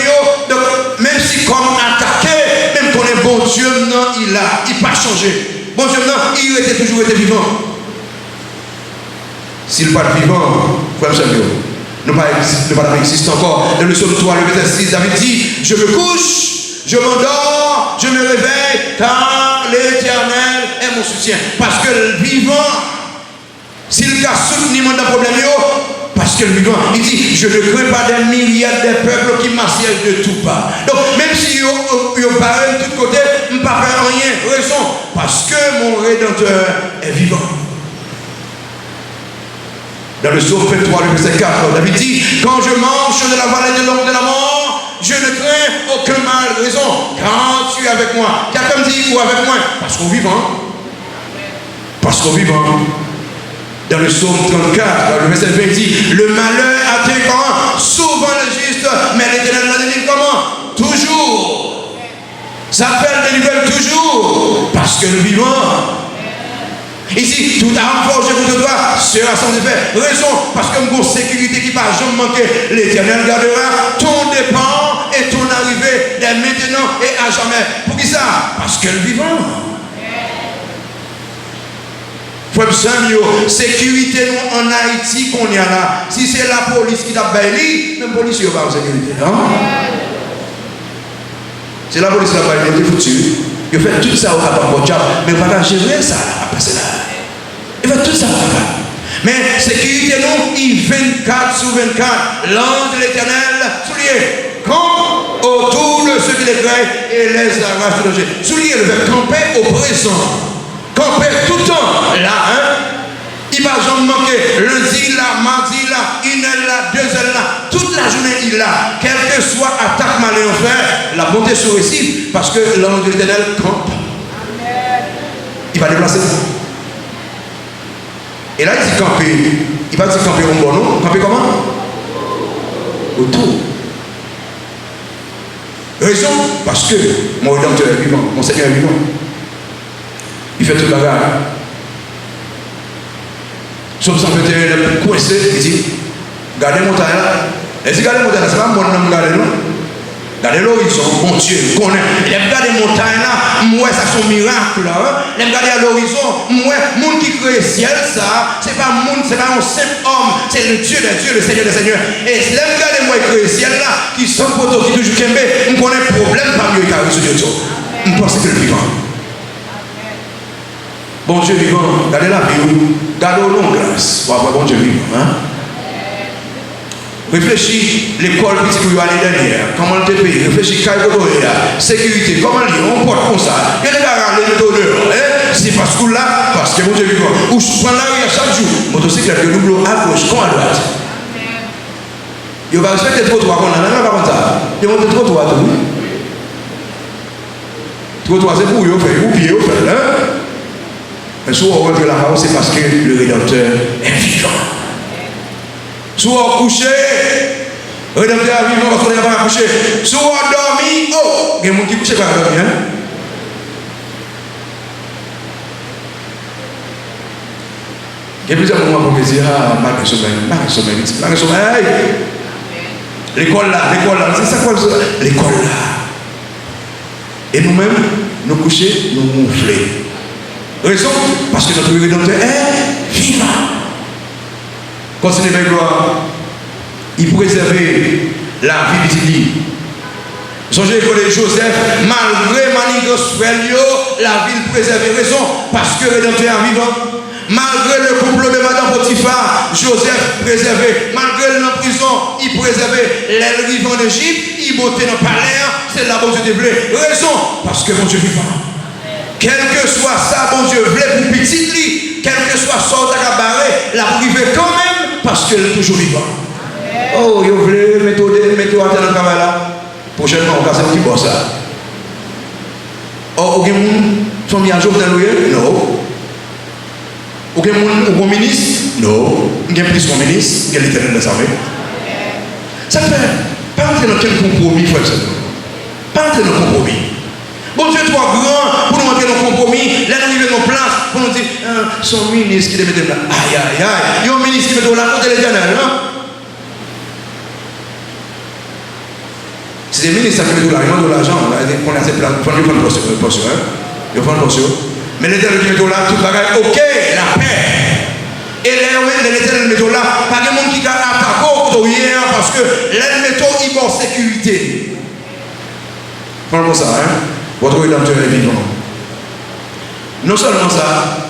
Donc, même si comme attaqué, même qu'on est bon Dieu, non, il n'a pas changé. Bon Dieu, non, il était toujours été vivant. S'il n'est pas vivant, frère Samuel, ne pas exister encore. Dans le psaume 3, le verset 6, David dit, je me couche, je m'endors, je me réveille, car l'Éternel est mon soutien. Parce que le vivant, s'il a soutenu mon problème, parce que le vivant, il dit, je ne crains pas des myriades de peuples qui m'assiègent de tout part. Donc, même si il y a pas de tout côté, je ne peux pas faire rien. Raison, parce que mon Rédempteur est vivant. Dans le psaume 23, le verset 4, David dit, quand je marche de la vallée de l'ombre de la mort, je ne crains aucun mal. Raison, quand tu es avec moi. Quelqu'un me dit, ou avec moi? Parce qu'on vivant. Parce qu'on vivant. Dans le psaume 34, le verset 20 dit, le malheur atteint comment? Souvent le juste, mais l'Éternel l'a délivre comment? Toujours. Ça fait le délivre toujours. Parce que le vivant. Ici, tout arme forgé contre toi sera sans effet. Raison, parce que mon sécurité qui ne va jamais manquer, l'Éternel gardera ton départ et ton arrivée dès maintenant et à jamais. Pour qui ça? Parce que le vivant. Frère Samuel, sécurité nous en Haïti qu'on y a là. Si c'est la police qui t'a bailli, même police n'est pas en sécurité. C'est la police qui t'a bailli, il est foutu. Il fait tout ça au capable, mais il va pas gérer ça après cela. Il fait tout ça au capable. Mais sécurité nous, il 24 sur 24, l'ange de l'Éternel, soulier, campe autour de ceux qui les craignent et les arrache de danger. Soulier, il veut camper au présent. Camper tout le temps, là, il va jamais manquer. Lundi là, mardi là, 1 heure là, 2 heures là, toute la journée il là. Quelle que soit attaque malheur faire, la bonté se récite parce que l'ange de l'Éternel campe. Il va déplacer ça. Et là il dit camper. Il va dire camper au bon nom. Camper comment? Autour. Raison, parce que mon rédempteur est vivant, mon Seigneur est vivant. Il fait tout le bagage. Sauf ça peut être coincé, il dit, gardez mon montagne là. Il dit, gardez mon montagne là, c'est pas mon nom, gardez non. Gardez l'horizon, mon Dieu, connaît. Il aime garder montagne là, moi ça son miracle là. Il aime garder à l'horizon, moi, monde qui crée ciel ça, c'est pas monde, c'est pas un simple homme, c'est le Dieu des dieux, le Seigneur des seigneurs. Et il aime garder moi qui crée ciel là, qui sont poteaux, qui toujours kembe, on connaît problème parmi eux qui a résoudre tout. On pense que le vivant. Bon Dieu vivant, gardez la vie, gardez au long grâce. Bon Dieu vivant. Hein? Réfléchis l'école petit pour y aller derrière. Comment le pays? Réfléchis sécurité. Comment on porte comme ça? Quel est le méthode? C'est parce que là, parce que bon Dieu vivant. Ou je prends la rue chaque jour. Motocyclette de double à gauche, comme à droite. Il va respecter le trottoir. On n'a pas comme ça. Il monte le trottoir. Le trottoir, c'est pour vous faire. Vous pied, vous faites. Mais si on rentre la house, c'est parce que le Rédempteur est vivant. Si on couche, le Rédempteur est vivant parce qu'on n'est pas couché. Si on dormi, oh, il y a des gens qui couchent pas à dormir. Il y a plusieurs moments pour me dire, ah, marque le sommeil. L'école là, c'est ça quoi l'école là. Et nous-mêmes, nous coucher, nous moufler. Raison, parce que notre Rédempteur est vivant. Continuez avec gloire. Il préservait la vie de lui. Songez que Joseph, malgré manigance frère, la ville préservée. Raison, parce que le Rédempteur est vivant. Malgré le complot de Madame Potiphar, Joseph préservé. Malgré le en prison, il préservait. Les vivants en Égypte, il montait dans le palais. C'est là bon Dieu développé. Raison, parce que bon Dieu vivant. Quel que soit ça, bon Dieu voulait pour petit lit, quel que soit ça, t'as barré, la pour vivre quand même, parce qu'elle est toujours vivant. Oh, vous voulez mettre à terre dans le travail là. Prochainement, on va faire un petit boss ça. Oh, vous avez son mis à jour dans le non. Vous avez un ministre? Non. Vous avez plus qu'un ministre, vous avez l'éternel de l'armée. Ça fait, pas entrer dans quel compromis, frère. Pas entrer dans le compromis. Bon Dieu, toi grand, pour nous entrer dans le compromis, là nous arrivons dans place, pour nous dire, son ministre qui devait là. Aïe, aïe, aïe. Il y a un ministre qui met là contre l'éternel, non? C'est des ministres qui mettent là, ils ont de l'argent, on a assez plein, il faut prendre une portion, il faut prendre une portion. Mais l'éternel qui met là, tout le bagage, ok, la paix. Et l'éternel met là, pas de monde qui a attaqué hier parce que les métaux, ils ont sécurité. Prenons ça, hein? Votre Rédempteur est vivant. Non seulement ça,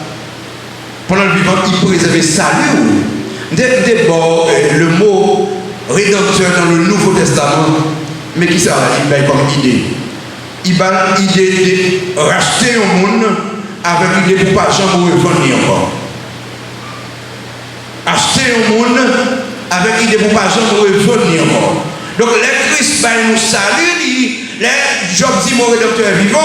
pendant le vivant, il préserve salut. D'abord, le mot Rédempteur dans le Nouveau Testament, mais qui ça il va comme idée? Il va l'idée de racheter un monde avec l'idée pour pas jamais revenir encore. Acheter un monde avec l'idée pour pas jamais revenir encore. Donc, les Christ va nous saluer. Les Job dit mon Rédempteur est vivant,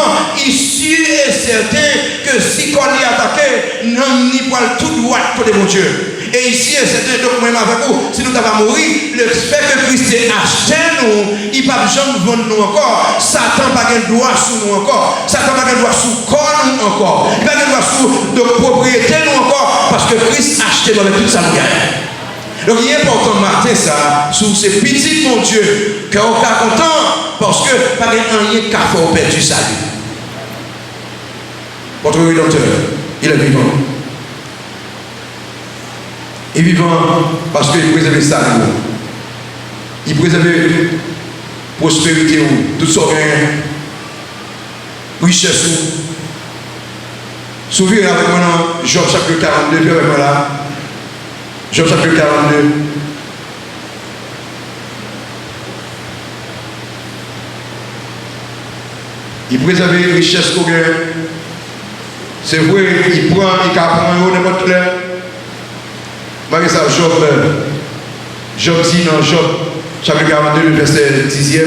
il sûr et certain que si on y attaqué, non n'y pas tout droit côté mon Dieu. Et ici, c'est donc même avec vous, si nous avons mourir, le fait que Christ ait acheté nous, il ne peut jamais vendre nous encore. Satan n'a pas de droit sur nous encore. Satan n'a pas de droit sur corps nous encore. Il n'a pas de droit sur de propriété nous encore. Parce que Christ a acheté nous avec tout ça nous gagne. Donc il est important matin ça, sur ces petits mon Dieu, qu'on est content, parce que pas rien qu'à faire au père du salut. Votre Rédempteur, il est vivant. Il est vivant parce qu'il préserve ça. Il préserve prospérité, tout ça, richesse. Souvenez avec moi dans Job chapitre 42, puis avec moi là. Job chapitre 42. Il préserve les richesses qu'on gagne. C'est vrai, il prend, il prend n'importe quel. Malgré ça, Job dit dans Job chapitre 42, verset 10e.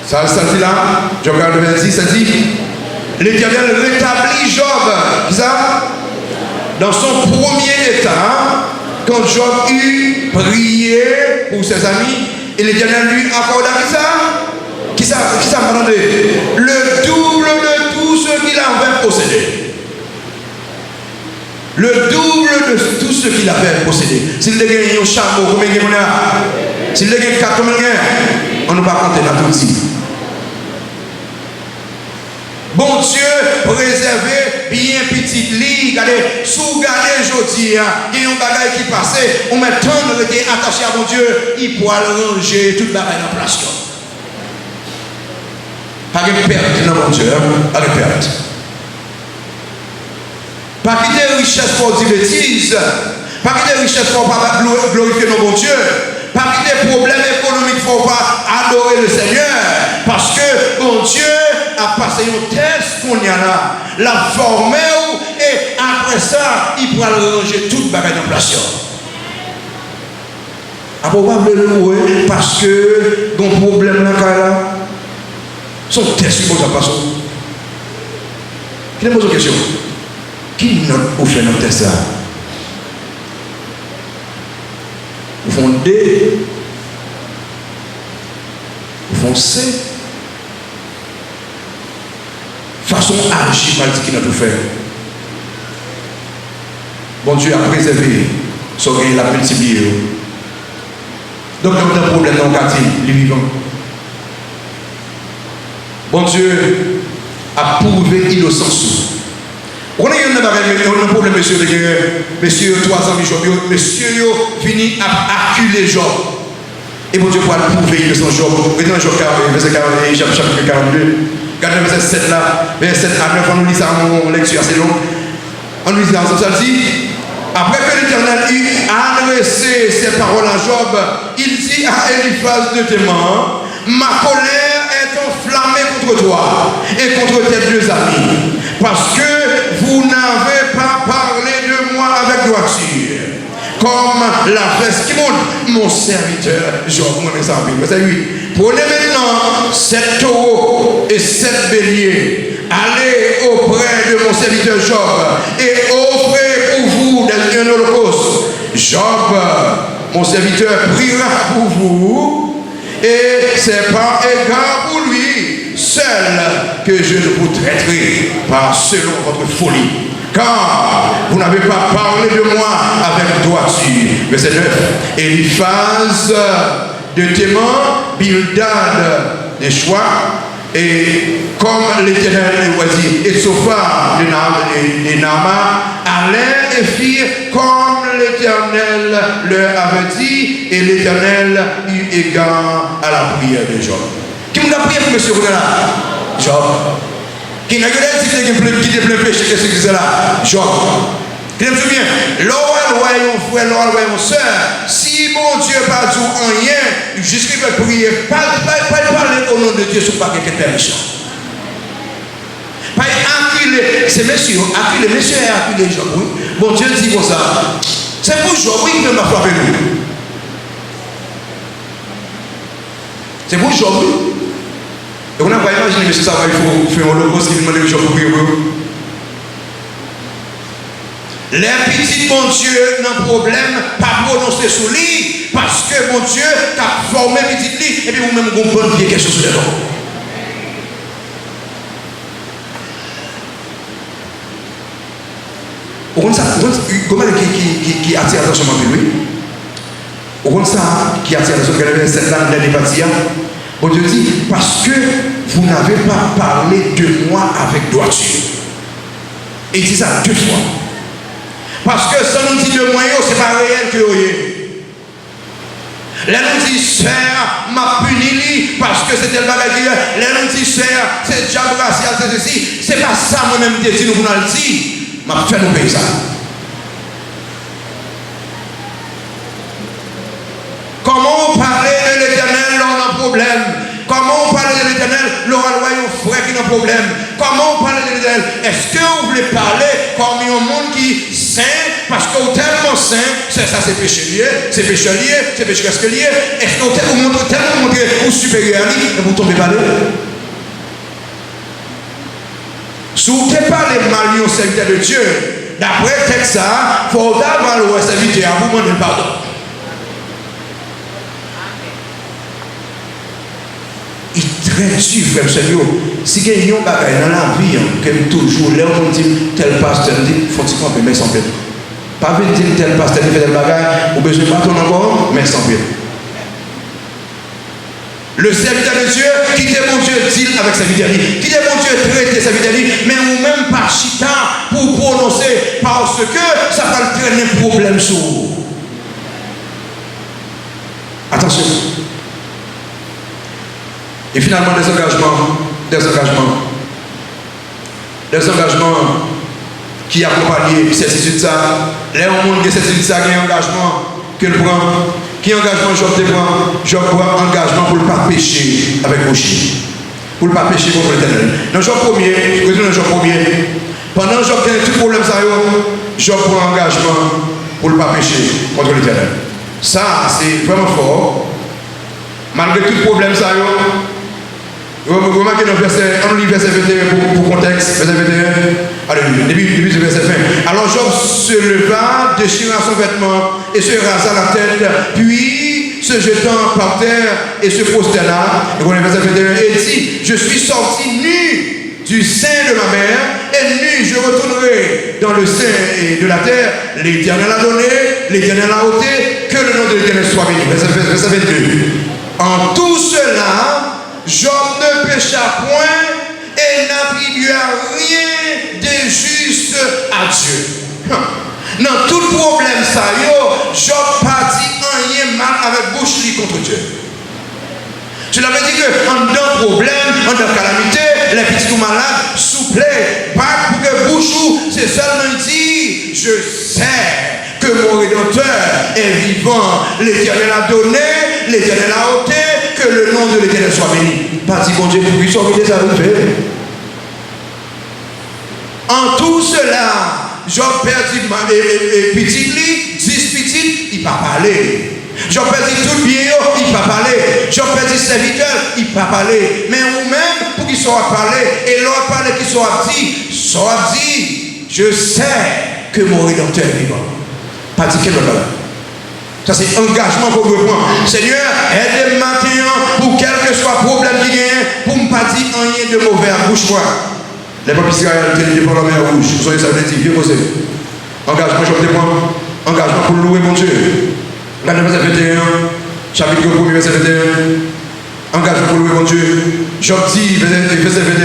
Ça dit là, Job 42, verset 10, ça dit l'Éternel rétablit Job. Qui ça? Dans son premier état, quand Job eut prié pour ses amis, et l'Éternel lui accorda qui ça m'a demandé? Le double de tout ce qu'il avait possédé. Le double de tout ce qu'il avait possédé. S'il a gagné un chameau, combien il y a? S'il a gagné 4, combien il y a? On ne va pas compter dans tout ça. Bon Dieu, préserver bien petite lit. Regardez, sous garder aujourd'hui, il y a un bagage qui passait, on met tant de été attaché à bon Dieu, il pourra le ranger, tout le bagage en place. Pas de perte dans mon Dieu, pas de perte. Pas quitter richesse pour dire bêtises, pas quitter richesse pour pas glorifier nos bon Dieu, pas quitter problème économique pour pas adorer le Seigneur, parce que mon Dieu a passé un test qu'on y a là, l'a formé et après ça, il pourra le ranger toute bagage en place. Probablement parce que mon problème là, son test pour ça passe. Qui me pose une question? Qui note pour faire notre test là? Vous font D, vous font C. Façon agir mal dit qu'il a tout fait. Bon Dieu a préservé, son il a multiplié. Donc il y a un problème dans le quartier, les vivants. Bon Dieu a prouvé innocence. On a un problème, monsieur, monsieur, 3 ans, monsieur, fini à acculer Job. Et bon Dieu, pour le prouver de son Job. Regardez Job 40, verset 42, chapitre 42. Regardez le verset 7 là, verset 7 à 9, on nous lit ça en lecture assez longue. On nous lit ça, ça dit, après que l'Éternel eut adressé ses paroles à Job, il dit à Eliphaz de Théman, ma colère est enflammée contre toi et contre tes 2 amis, parce que vous n'avez pas parlé de moi avec droiture, comme l'a fait mon serviteur Job. Verset 8. Prenez maintenant 7 taureaux et 7 béliers, allez auprès de mon serviteur Job et offrez pour vous un holocauste. Job, mon serviteur, priera pour vous, et c'est par égard pour lui seul que je ne vous traiterai pas selon votre folie, car vous n'avez pas parlé de moi avec droiture. Verset 9. Eliphaz de Théman, Bildad de Choix, et comme l'Éternel est choisi, et Sophar de Naama allèrent et firent comme l'Éternel leur avait dit, et l'Éternel eut égard à la prière de Job. Qui nous a prié pour monsieur là? Job. Qui n'a pas dit qu'il était plein péché, qu'est-ce que c'est là? Job. Qui me souvient, l'oral un frère, l'oral une soeur, si mon Dieu n'a pas dit rien, jusqu'à ce qu'il prier, pas parler au nom de Dieu sur pas quelqu'un de méchant. Pas acculer, c'est monsieur, acculer, monsieur et acculer Job, oui. Bon Dieu dit comme ça, c'est pour Job, oui, qui m'a frappé nous. C'est pour Job, oui. Et on n'a pas imaginé, monsieur, ça va, il faut faire un holocauste qui demande Job pour prier. Les petits, mon Dieu, n'a problème, pas prononcer sous lui, parce que mon Dieu t'a formé petit lit, et puis vous-même comprenez qu'il y a quelque chose sur les dents. Comment qui attire l'attention de lui? Au contraire, qui attire l'attention de cette langue de l'épathie. Bon Dieu dit, parce que vous n'avez pas parlé de moi avec droiture. Et il dit ça 2 fois. Parce que ça nous dit de moyen, c'est pas réel que vous voyez. Là nous dit, sœur, m'a puni parce que c'était le bagage. Là nous dit, sœur, c'est diable racial, c'est ceci. C'est pas ça moi-même qui dit, nous vous le dit. M'a fait nous payer ça. Comment parler de l'Éternel lors d'un problème? Comment parler de l'Éternel lors d'un frère qui a un problème? Comment parler de l'Éternel? Est-ce que vous voulez parler comme un monde qui est saint? Parce que vous êtes tellement saint, ça c'est péché lié, c'est péché lié, c'est péché presque lié. Est-ce que vous montrez tellement vous supérieur et vous tombez pas là? Si vous ne parlez mal au serviteur de Dieu, d'après le texte, il faut avoir le serviteur à vous demander pardon. Il traite sur frère Seigneur. Si il y a un bagage dans la vie, comme toujours, là on dit tel pasteur, dit faut-il camper, mais sans paix. Pas venir dire tel pasteur qui fait tel bagage, ou besoin de bâton encore, mais sans paix. Le serviteur de Dieu, qui est mon Dieu, dit avec sa vie qui est mon Dieu, traiter sa vie mais ou même pas chita pour prononcer, parce que ça va traîner problème sur vous. Attention. Et finalement, des engagements qui accompagnent cette étude. Là, on montre que cette étude, il y a un engagement que le prend. Qui engagement Job te prend? Job prend engagement pour ne pas pécher avec vos chiens. Pour ne pas pécher contre l'Éternel. Dans Job 1er, je continue dans Job 1er. Pendant Job a tout problème, Job prend engagement pour ne pas pécher contre l'Éternel. Ça, c'est vraiment fort. Malgré tout problème, vous remarquez dans le verset, on lit verset 21 pour contexte, verset 21, allez, début du verset 20. Alors Job se leva, déchira son vêtement et se rasa la tête, puis se jetant par terre et se prosterna. Et vous voyez verset 21, et dit, je suis sorti nu du sein de ma mère, et nu je retournerai dans le sein de la terre. L'Éternel a donné, l'Éternel a ôté, que le nom de l'Éternel soit béni. Verset 22. En tout cela, Job ne pécha point et n'attribua rien des injuste à Dieu. Dans tout problème, ça, Job pas dit rien mal avec bouche li contre Dieu. Cela veut dire qu'en d'un problème, en d'un calamité, les petits ou malades, souple, pas pour que bouche, c'est seulement dit, je sais que mon Rédempteur est vivant. L'Éternel a donné, l'Éternel a ôté, que le nom de l'Éternel soit béni. Pas dit, bon Dieu, pour qu'il soit béni, ça vous fait. En tout cela, Job perdit petit lit, 10 petites, il n'a pas parlé. Job perdit tout bien, il n'a pas parlé. Job perdit serviteur, il n'a pas parlé. Mais vous-même, pour qu'il soit parlé, et l'autre parle qu'il soit dit, je sais que mon Rédempteur est vivant. Pas dit quel là. Ça c'est engagement pour le prendre. Seigneur, aide-moi maintenant pour quel que soit le problème qui gagne, pour ne pas dire rien de mauvais à bouche-moi. Les peuples Israël étaient devant la mer rouge. Vous savez, ça veut dire, vieux posé. Engagement, je vais prendre. Engagement pour louer mon Dieu. Regardez verset 21, chapitre 1, verset 21. Engagement pour louer mon Dieu. Job dit, verset 21.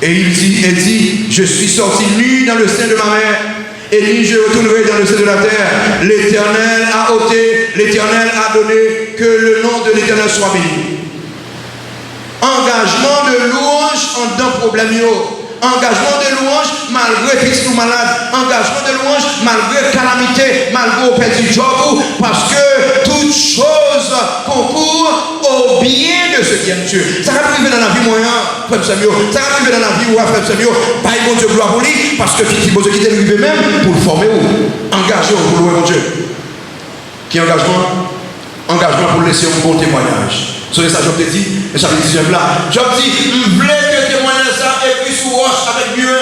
Et il dit, je suis sorti nu dans le sein de ma mère, et nu je retournerai dans le sein de la terre. L'Éternel a ôté, l'Éternel a donné, que le nom de l'Éternel soit béni. Engagement de louange en d'un problème. Engagement de louange malgré petit ou malade. Engagement de louange malgré calamité, malgré au petit job. Parce que toute chose concourt au bien de ceux qui aiment Dieu. Ça va arriver dans la vie moyen, frère Samuel. Ça va arriver dans la vie où frère Samuel. Pas bon Dieu gloire pour lui. Parce que petit bon Dieu qui t'est arrivé même pour le former ou engager pour louer mon Dieu. Qui est engagement? Engagement pour laisser un bon témoignage. Sur ça, Job te dit, et chapitre 19 là, Job dit, je voulais que témoigner ça et puis sous roche avec mieux.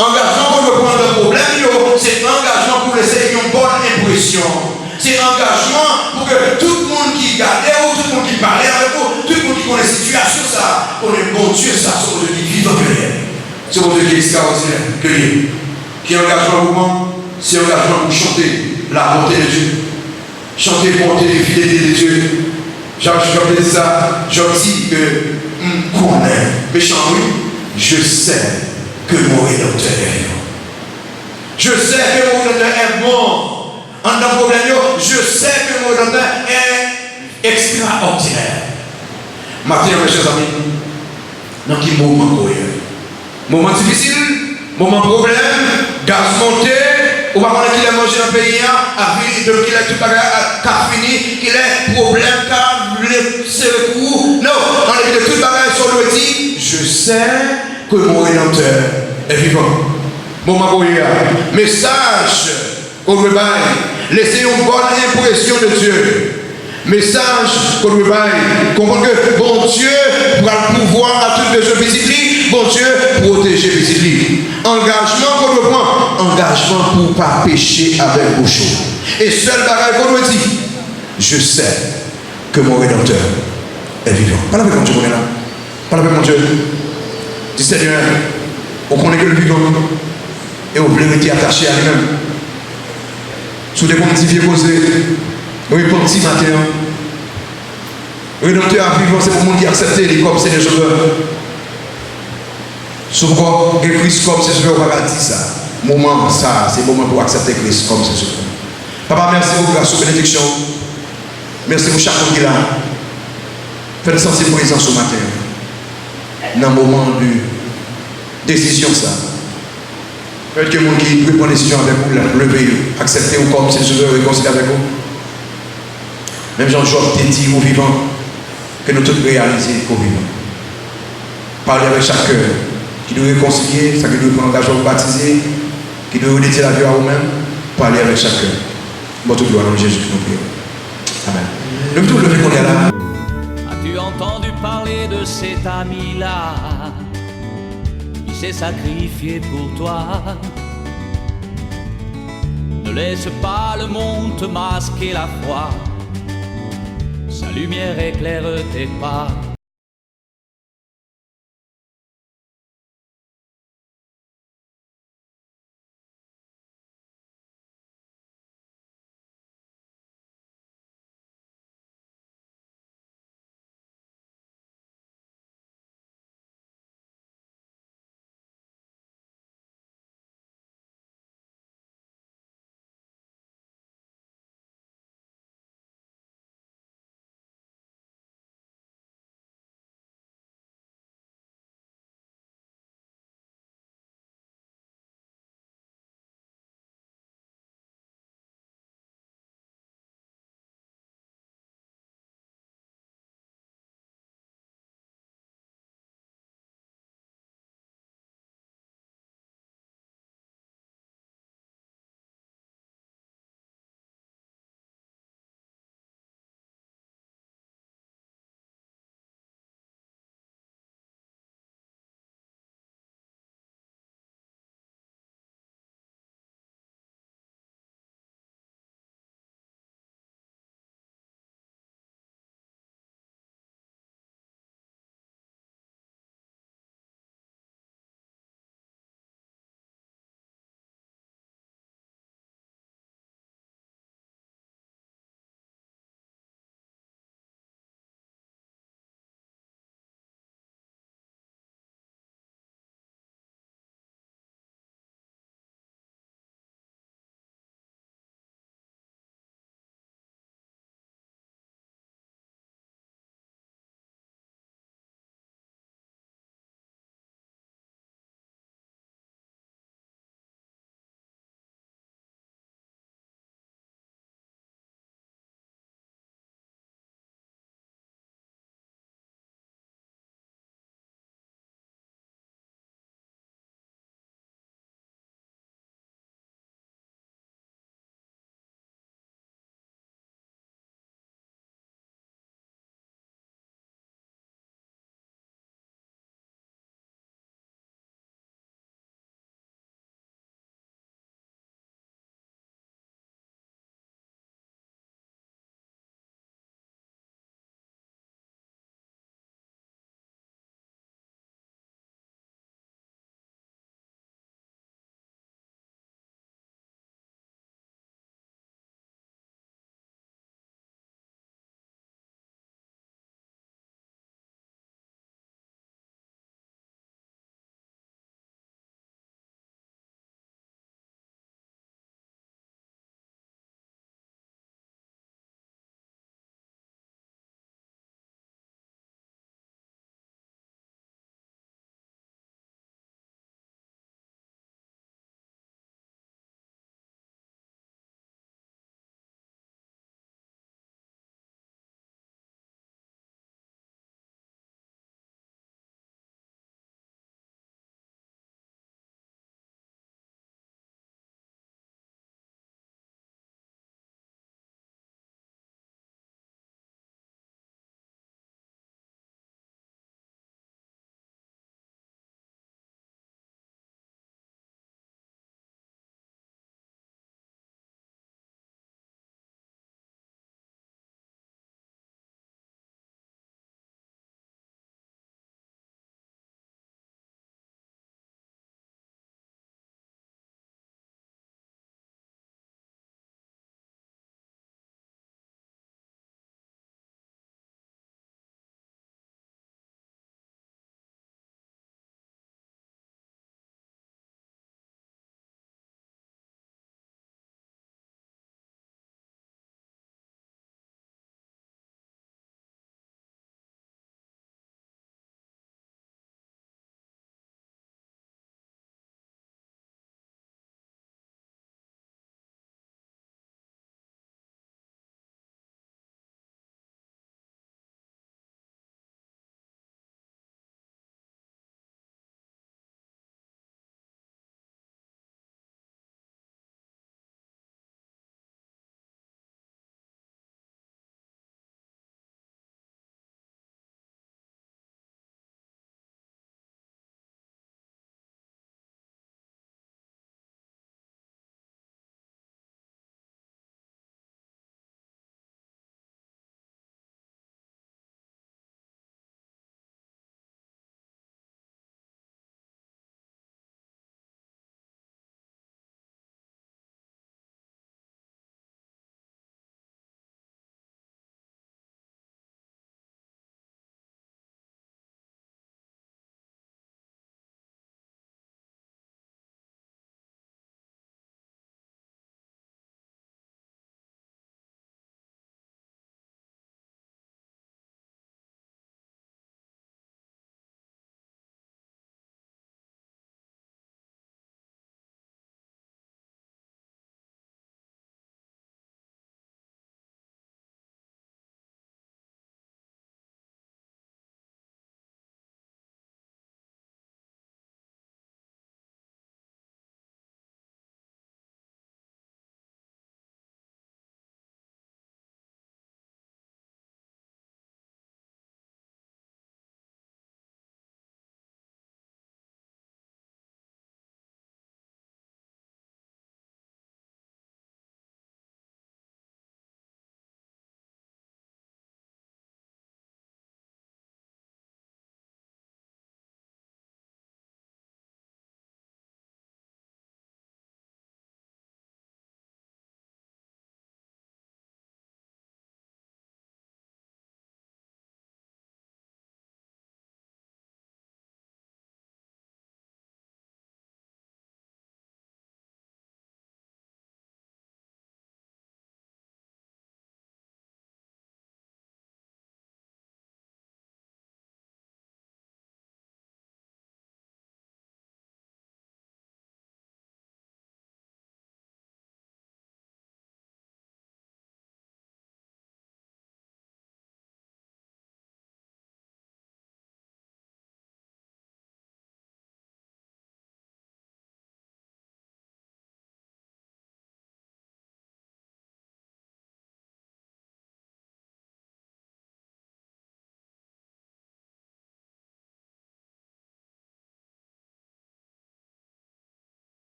Engagement pour le prendre le problème, c'est engagement pour laisser une bonne impression. C'est engagement pour que tout le monde qui regardait ou tout le monde qui parlait avec vous, tout le monde qui connaît la situation, ça, connaît bon Dieu, ça, c'est mon Dieu qui vit dans le réel. C'est mon Dieu qui est extraordinaire, que lui. Qui est engagement pour moi, c'est engagement pour chanter la bonté de Dieu. Chanter pour monter les fidélités de Dieu. Job dit ça, Job dit que connaît, méchant oui, je sais que mon Rédempteur est vivant. Je sais que mon Rédempteur est bon. En un problème, je sais que mon Rédempteur est extraordinaire. Maintenant, mes chers amis, dans quel moment moment difficile, moment problème, gaz monté. On va voir qu'il a mangé dans le pays, qu'il a tout fini, qu'il a problème, qu'il a non, on a tout bagage sur le dit, je sais que mon Rédempteur est vivant. Moment pour message qu'on me baille, laissez une bonne impression de Dieu. Message qu'on me baille, comprendre que bon Dieu va pouvoir à toutes les choses visibles, bon Dieu protéger visibles. Engagement qu'on me prend, engagement pour ne pas pécher avec bouchon. Et seul bagage qu'on me dit, je sais que mon Rédempteur est vivant. Parle avec mon Dieu, on est là. Parle avec mon Dieu. Dis Seigneur, on connaît que le vivant et on voulait rester attaché à lui-même. Sous des petits vieux posés, oui, petit matin. Le Rédempteur a vivant, c'est pour le monde qui accepte les comme c'est des sauveurs. Sauf que Christ comme c'est sauveur, on va dire ça. Moment, ça, c'est le moment pour accepter Christ comme c'est sauveur. Papa, merci pour grâce, pour bénédiction. Merci pour chaque monde qui est là. Faites sentir présent ce matin. Dans le moment de décision, ça. Peut-être que les gens qui prennent une décision avec vous, lever, accepter ou comme c'est sauveur, réconcilier avec vous. Même Jean-Job t'a dit au vivant que nous tous réaliser qu'au vivant. Parler avec chaque cœur qui doit réconcilier, ça qui doit prendre l'engagement pour baptiser, qui doit redédier la vie à vous-même. Parler avec chaque cœur. Bon, tout gloire en Jésus qui nous prie. Amen. Le tout levé qu'on est là. As-tu entendu parler de cet ami-là qui s'est sacrifié pour toi? Ne laisse pas le monde te masquer la foi. Sa lumière éclaire tes pas.